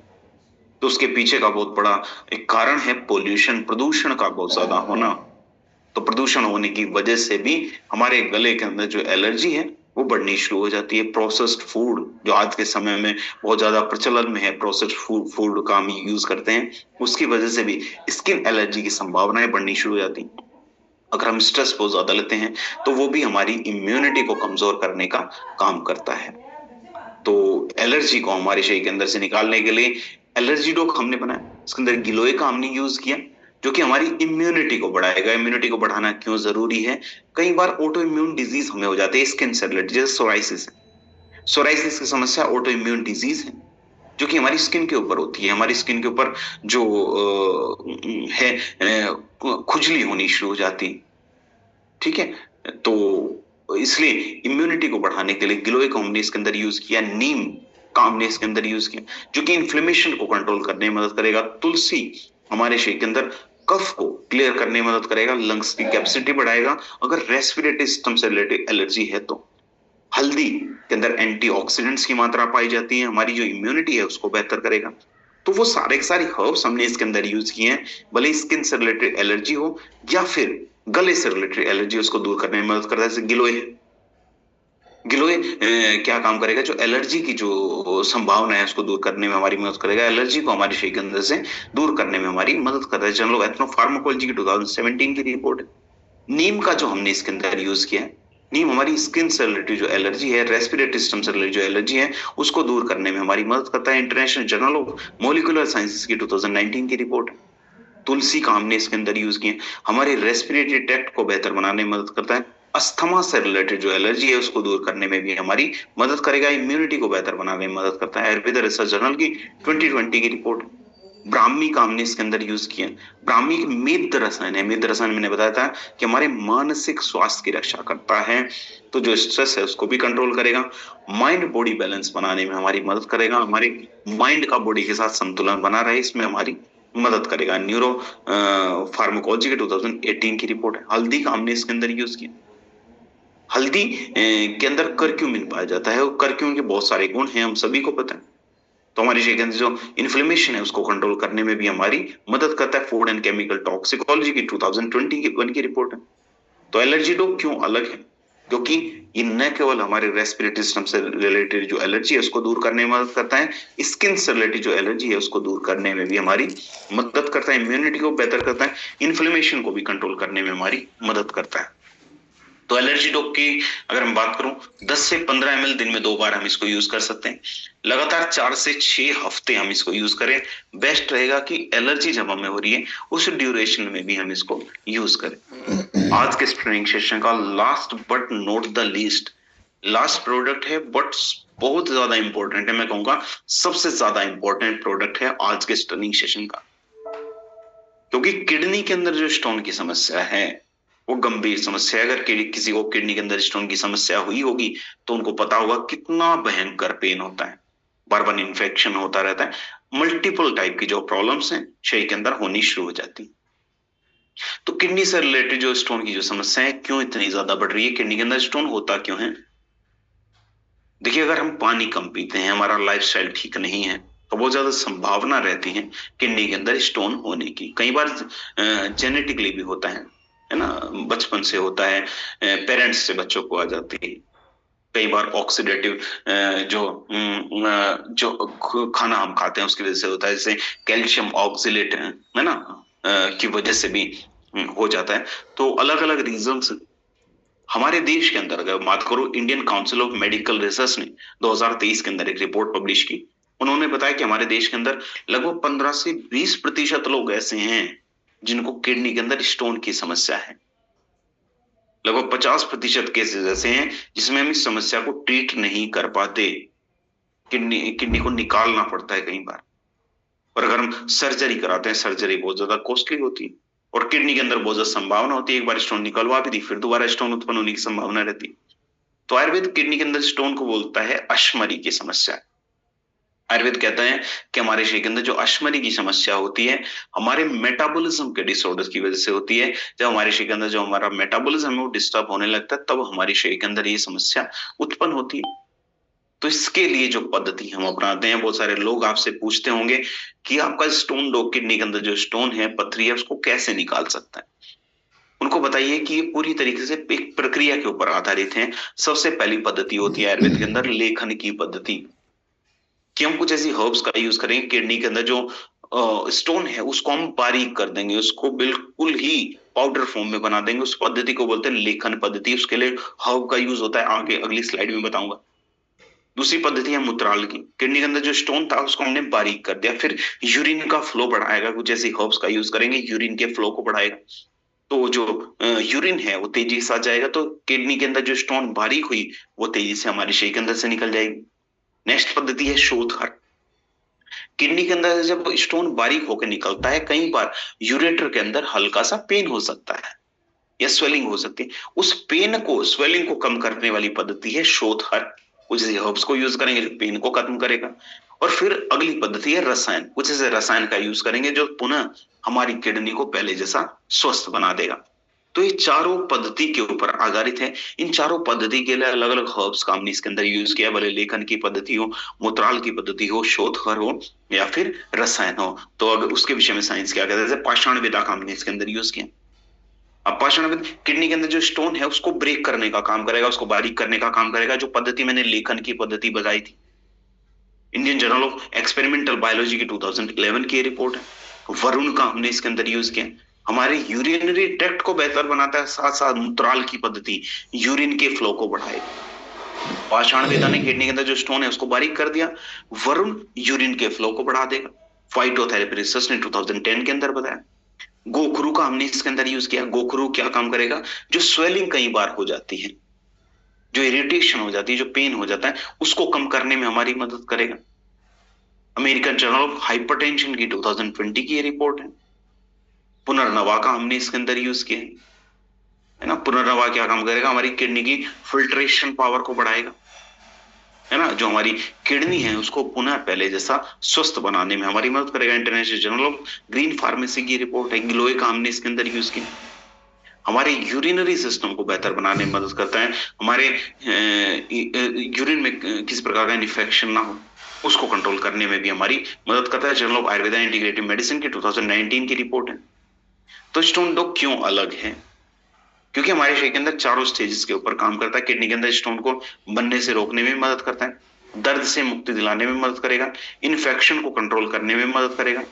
तो उसके पीछे का बहुत बड़ा एक कारण है पोल्यूशन, प्रदूषण का बहुत ज्यादा होना। तो प्रदूषण होने की वजह से भी हमारे गले के अंदर जो एलर्जी है वो बढ़नी शुरू हो जाती है। प्रोसेस्ड फूड जो आज के समय में बहुत ज्यादा प्रचलन में है, प्रोसेस्ड फूड का हम यूज करते हैं, उसकी वजह से भी स्किन एलर्जी की संभावनाएं बढ़नी शुरू हो जाती हैं। अगर हम स्ट्रेस बहुत ज्यादा लेते हैं तो वो भी हमारी इम्यूनिटी को कमजोर करने का काम करता है। तो एलर्जी को हमारे शरीर के अंदर से निकालने के लिए एलर्जी डोक हमने बनाया। इसके अंदर गिलोय का हमने यूज किया, जो कि हमारी इम्यूनिटी को बढ़ाएगा। इम्यूनिटी को बढ़ाना क्यों जरूरी है? कई बार ऑटो इम्यून डिजीज हमें हो जाते हैं स्किन से रिलेटेड, जैसे सोराइसिस है। सोराइसिस की समस्या ऑटो इम्यून डिजीज है, जो कि हमारी स्किन के ऊपर होती है। हमारी स्किन के ऊपर जो है खुजली होनी शुरू हो जाती, ठीक है। तो इसलिए इम्यूनिटी को बढ़ाने के लिए गिलोय को हमने इसके अंदर यूज किया। नीम का हमने इसके अंदर यूज किया, जो कि इन्फ्लेमेशन को कंट्रोल करने में मदद करेगा। तुलसी हमारे शरीर के अंदर कफ को क्लियर करने में मदद करेगा, लंग्स की कैपेसिटी बढ़ाएगा। अगर रेस्पिरेटरी सिस्टम से रिलेटेड एलर्जी है तो हल्दी के अंदर एंटीऑक्सीडेंट्स की मात्रा पाई जाती है, हमारी जो इम्यूनिटी है उसको बेहतर करेगा। तो वो सारे के सारे हर्ब्स हमने इसके अंदर यूज किए हैं, भले स्किन से रिलेटेड एलर्जी हो या फिर गले से रिलेटेड एलर्जी, उसको दूर करने में मदद करता है। जैसे गिलोय है, गिलोय क्या काम करेगा? जो एलर्जी की जो संभावना है उसको दूर करने में हमारी मदद करेगा। एलर्जी को हमारे शरीर के अंदर से दूर करने में हमारी मदद करता है। जर्नल ऑफ एथनोफार्माकोलॉजी की 2017 की रिपोर्ट है। नीम का जो हमने इसके अंदर यूज किया है, नीम हमारी स्किन से रिलेटेड जो एलर्जी है, रेस्पिरेटरी सिस्टम से रिलेटेड जो एलर्जी है, उसको दूर करने में हमारी मदद करता है। International journal of molecular sciences की 2019 की रिपोर्ट है। तुलसी का हमने इसके अंदर यूज किया, हमारे रेस्पिरेटरी ट्रैक्ट को बेहतर बनाने में मदद करता है। अस्थमा से रिलेटेड जो एलर्जी है उसको दूर करने में भी हमारी मदद करेगा। इम्यूनिटी को बेहतर बनाने में मदद करता है। आयुर्वेद रिसर्च जर्नल की 2020 की रिपोर्ट। ब्राह्मी का हमने इसके अंदर यूज किया। ब्राह्मी एक मेद रसायन है। मेद रसायन मैंने बताया था कि हमारे मानसिक स्वास्थ्य की रक्षा करता है, तो जो स्ट्रेस है उसको भी कंट्रोल करेगा। माइंड बॉडी बैलेंस बनाने में हमारी मदद करेगा, हमारे माइंड का बॉडी के साथ संतुलन बना रहे इसमें हमारी मदद करेगा। न्यूरो फार्माकोलॉजी के 2018 की रिपोर्ट है। हल्दी का हमने इसके अंदर यूज किया। हल्दी के अंदर करक्यूमिन पाया जाता है और करक्यूमिन के बहुत सारे गुण हैं, हम सभी को पता है। तो हमारी शरीर के अंदर जो इन्फ्लेमेशन है उसको कंट्रोल करने में भी हमारी मदद करता है। फूड एंड केमिकल टॉक्सिकोलॉजी की 2021 की रिपोर्ट है। तो एलर्जी डॉग क्यों अलग है? क्योंकि ये न केवल हमारे रेस्पिरेटरी सिस्टम से रिलेटेड जो एलर्जी है उसको दूर करने में मदद करता है, स्किन से रिलेटेड जो एलर्जी है उसको दूर करने में भी हमारी मदद करता है, इम्यूनिटी को बेहतर करता है, इन्फ्लेमेशन को भी कंट्रोल करने में हमारी मदद करता है। तो एलर्जी डॉग की अगर हम बात करूं, 10 से 15 ml दिन में 2 बार हम इसको यूज कर सकते हैं। लगातार 4 से 6 हफ्ते हम इसको यूज करें। बेस्ट रहेगा कि एलर्जी जब हमें हो रही है उस ड्यूरेशन में भी हम इसको यूज करें। आज के ट्रेनिंग सेशन का last but not the least, last product है बट बहुत ज्यादा इंपॉर्टेंट है, मैं कहूंगा सबसे ज्यादा इंपॉर्टेंट प्रोडक्ट है आज के ट्रेनिंग सेशन का। क्योंकि किडनी के अंदर जो स्टोन की समस्या है वो गंभीर समस्या है। अगर किसी को किडनी के अंदर स्टोन की समस्या हुई होगी तो उनको पता होगा कितना भयंकर पेन होता है, बार बार इन्फेक्शन होता रहता है, मल्टीपल टाइप की जो प्रॉब्लम्स हैं शरीर के अंदर होनी शुरू हो जाती। तो किडनी से रिलेटेड जो स्टोन की जो समस्या है क्यों इतनी ज्यादा बढ़ रही है, किडनी के अंदर स्टोन होता क्यों है? देखिए, अगर हम पानी कम पीते हैं, हमारा लाइफस्टाइल ठीक नहीं है, तो बहुत ज्यादा संभावना रहती है किडनी के अंदर स्टोन होने की। कई बार जेनेटिकली भी होता है ना, बचपन से होता है, पेरेंट्स से बच्चों को आ जाती है। कई बार ऑक्सीडेटिव जो खाना हम खाते हैं उसकी वजह से होता है, जैसे कैल्शियम ऑक्सीलेट है ना, की वजह से भी हो जाता है। तो अलग अलग रीजंस हमारे देश के अंदर अगर बात करो, Indian council of medical research ने 2023 के अंदर एक रिपोर्ट पब्लिश की। उन्होंने बताया कि हमारे देश के अंदर लगभग 15 से 20% लोग ऐसे हैं जिनको किडनी के अंदर स्टोन की समस्या है। लगभग 50% केसेस ऐसे हैं जिसमें हम इस समस्या को ट्रीट नहीं कर पाते, किडनी को निकालना पड़ता है कई बार। और अगर हम सर्जरी कराते हैं, सर्जरी बहुत ज्यादा कॉस्टली होती है और किडनी के अंदर बहुत ज्यादा संभावना होती है, एक बार स्टोन निकलवा भी दी फिर दोबारा स्टोन उत्पन्न होने की संभावना रहती है। तो आयुर्वेद किडनी के अंदर स्टोन को बोलता है अश्मरी की समस्या। आयुर्वेद कहता है कि हमारे शरीर के अंदर जो अश्मरी की समस्या होती है हमारे मेटाबॉलिज्म के डिसऑर्डर की वजह से होती है। जब हमारे शरीर के अंदर जो हमारा मेटाबॉलिज्म है वो डिस्टर्ब होने लगता है तब हमारे शरीर के अंदर ये समस्या उत्पन्न होती है। तो इसके लिए जो पद्धति हम अपनाते हैं, बहुत सारे लोग आपसे पूछते होंगे कि आपका स्टोन डॉग, किडनी के अंदर जो स्टोन है, पथरी है, उसको कैसे निकाल सकता है। उनको बताइए कि ये पूरी तरीके से एक प्रक्रिया के ऊपर आधारित है। सबसे पहली पद्धति होती है आयुर्वेद के अंदर लेखन की पद्धति, कि हम कुछ ऐसी हर्ब्स का यूज करेंगे, किडनी के अंदर जो स्टोन है उसको हम बारीक कर देंगे, उसको बिल्कुल ही पाउडर फॉर्म में बना देंगे। उस पद्धति को बोलते हैं लेखन पद्धति। उसके लिए हर्ब का यूज होता है, आगे अगली स्लाइड में बताऊंगा। दूसरी पद्धति है मूत्राल की। किडनी के अंदर जो स्टोन था उसको हमने बारीक कर दिया, फिर यूरिन का फ्लो बढ़ाएगा, कुछ ऐसी हर्ब्स का यूज करेंगे, यूरिन के फ्लो को बढ़ाएगा, तो जो यूरिन है वो तेजी से आ जाएगा, तो किडनी के अंदर जो स्टोन बारीक हुई वो तेजी से हमारे शरीर के अंदर से निकल जाएगी। नेक्स्ट पद्धति है शोधकर। किडनी के अंदर जब स्टोन बारीक होकर निकलता है, कई बार यूरेटर के अंदर हल्का सा पेन हो सकता है या स्वेलिंग हो सकती है। उस पेन को, स्वेलिंग को कम करने वाली पद्धति है शोधकर। कुछ ऐसे हर्ब्स को यूज करेंगे जो पेन को खत्म करेगा। और फिर अगली पद्धति है रसायन। कुछ ऐसे रसायन का यूज करेंगे जो पुनः हमारी किडनी को पहले जैसा स्वस्थ बना देगा। तो ये चारों पद्धति के ऊपर आधारित है। इन चारों पद्धति के लिए अलग अलग हर्ब्स का हमने इसके अंदर यूज किया, भले लेखन की पद्धति हो, मूत्राल की पद्धति हो, शोधकर हो या फिर रसायन हो। तो अगर उसके विषय में साइंस क्या कहता है, जैसे पाषाण विधा का हमने इसके अंदर यूज किया। अब पाषाण विधा किडनी के अंदर जो स्टोन है उसको ब्रेक करने का काम करेगा, उसको बारीक करने का काम करेगा। जो पद्धति मैंने लेखन की पद्धति बताई थी, Indian journal of experimental biology की 2011 की रिपोर्ट है। वरुण का हमने इसके अंदर यूज किया, हमारे यूरिनरी ट्रैक्ट को बेहतर बनाता है, साथ साथ मूत्राल की पद्धति यूरिन के फ्लो को बढ़ाएगी। पाषाण वेदा ने किडनी के अंदर जो स्टोन है उसको बारीक कर दिया, वरुण यूरिन के फ्लो को बढ़ा देगा। फाइटोथेरेपी रिसर्च ने 2010 के अंदर बताया। गोखरू का हमने इसके अंदर यूज किया। गोखरू क्या काम करेगा, जो स्वेलिंग कई बार हो जाती है, जो इरिटेशन हो जाती है, जो पेन हो जाता है, उसको कम करने में हमारी मदद करेगा। अमेरिकन जर्नल ऑफ हाइपरटेंशन की 2020 की ये रिपोर्ट है। पुनर्नवा का हमने इसके अंदर यूज किया है ना। पुनर्नवा क्या काम करेगा, हमारी किडनी की फिल्ट्रेशन पावर को बढ़ाएगा, है ना। जो हमारी किडनी है उसको पुनः पहले जैसा स्वस्थ बनाने में हमारी मदद करेगा। International journal of green pharmacy की रिपोर्ट है। गिलोय का हमने इसके अंदर यूज किया। हमारे यूरिनरी सिस्टम को बेहतर बनाने में मदद करता है, हमारे यूरिन में किसी प्रकार का इन्फेक्शन ना हो उसको कंट्रोल करने में भी हमारी मदद करता है। Journal of Ayurveda integrative medicine की 2019 की रिपोर्ट है। तो स्टोन डॉग क्यों अलग है? क्योंकि हमारे शरीर के अंदर चारों स्टेजेस के ऊपर काम करता है। किडनी के अंदर स्टोन को बनने से रोकने में मदद करता है, दर्द से मुक्ति दिलाने में मदद करेगा, इन्फेक्शन को कंट्रोल करने में मदद करेगा।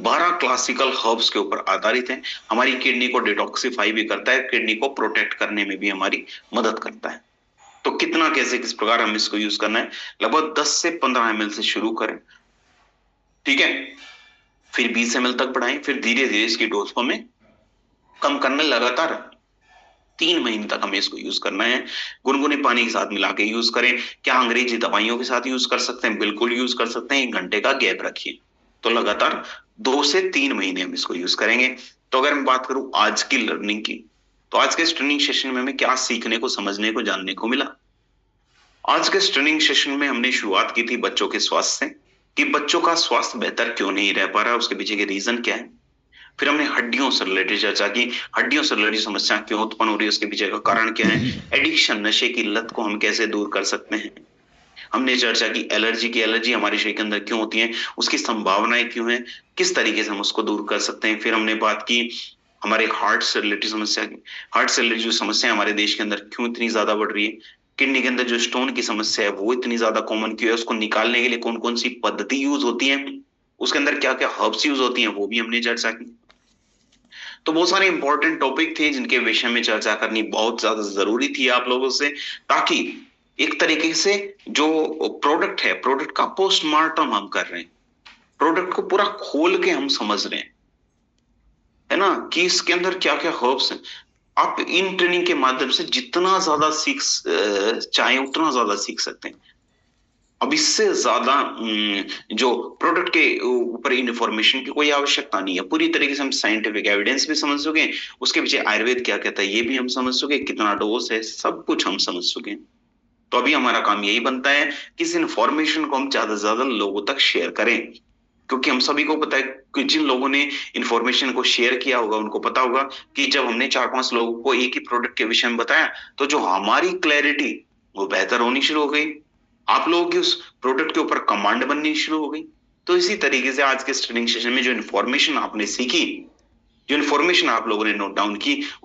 12 क्लासिकल हर्ब्स के ऊपर आधारित है, हमारी किडनी को डिटॉक्सिफाई भी करता है, किडनी को प्रोटेक्ट करने में भी हमारी मदद करता है। तो कितना कैसे किस प्रकार हम इसको यूज करना है, लगभग 10 से 15 ml से शुरू करें, ठीक है, फिर 20 ml तक बढ़ाएं, फिर धीरे धीरे इसकी डोज को हमें कम करना, लगातार 3 महीने तक हमें इसको यूज करना है। गुनगुने पानी के साथ मिला के यूज करें। क्या अंग्रेजी दवाइयों के साथ यूज कर सकते हैं? बिल्कुल यूज कर सकते हैं। 1 घंटे का गैप रखिए। तो लगातार 2 से 3 महीने हम इसको यूज करेंगे। तो अगर मैं बात करूं आज की लर्निंग की, तो आज के ट्रेनिंग सेशन में हमें क्या सीखने को, समझने को, जानने को मिला? आज के ट्रेनिंग सेशन में हमने शुरुआत की थी बच्चों के स्वास्थ्य से, कि बच्चों का स्वास्थ्य बेहतर क्यों नहीं रह पा रहा, उसके पीछे के रीजन क्या है। फिर हमने हड्डियों से रिलेटेड चर्चा की, हड्डियों से रिलेटेड समस्या क्यों उत्पन्न हो रही है, उसके पीछे का कारण क्या है, एडिक्शन, नशे की लत को हम कैसे दूर कर सकते हैं। हमने चर्चा की एलर्जी की, एलर्जी हमारे शरीर के अंदर क्यों होती है, उसकी संभावनाएं क्यों है, किस तरीके से हम उसको दूर कर सकते हैं। फिर हमने बात की हमारे हार्ट से रिलेटेड समस्या की, हार्ट से रिलेटेड जो समस्या हमारे देश के अंदर क्यों इतनी ज्यादा बढ़ रही है, किडनी के अंदर जो स्टोन की समस्या है वो इतनी ज्यादा कॉमन क्यों है, उसको निकालने के लिए कौन कौन सी पद्धति यूज होती है, उसके अंदर क्या क्या हर्ब्स यूज होती हैं, वो भी हमने चर्चा की। तो बहुत सारे इंपॉर्टेंट टॉपिक थे जिनके विषय में चर्चा करनी बहुत ज्यादा जरूरी थी आप लोगों से, ताकि एक तरीके से जो प्रोडक्ट है, प्रोडक्ट का पोस्टमार्टम हम कर रहे हैं, प्रोडक्ट को पूरा खोल के हम समझ रहे हैं, है ना, कि इसके अंदर क्या क्या हर्ब्स हैं। आप इन ट्रेनिंग के माध्यम से जितना ज्यादा सीख चाहे उतना ज्यादा सीख सकते हैं। अब इससे ज्यादा जो प्रोडक्ट के ऊपर इंफॉर्मेशन की कोई आवश्यकता नहीं है। पूरी तरीके से हम साइंटिफिक एविडेंस भी समझ चुके हैं, उसके पीछे आयुर्वेद क्या कहता है ये भी हम समझ चुके हैं, कितना डोज है सब कुछ हम समझ चुके हैं। तो अभी हमारा काम यही बनता है कि इस इंफॉर्मेशन को हम ज्यादा से ज्यादा लोगों तक शेयर करें, क्योंकि हम सभी को पता है कि जिन लोगों ने इंफॉर्मेशन को शेयर किया होगा उनको पता होगा कि जब हमने 4-5 लोगों को एक ही प्रोडक्ट के विषय में बताया तो जो हमारी क्लैरिटी वो बेहतर होनी शुरू हो गई, आप लोगों की उस प्रोडक्ट के ऊपर कमांड बननी शुरू हो गई। तो इसी तरीके से आज के ट्रेनिंग सेशन में जो इन्फॉर्मेशन आपने सीखी, जो इन्फॉर्मेशन आप लोगों ने नोट डाउन की,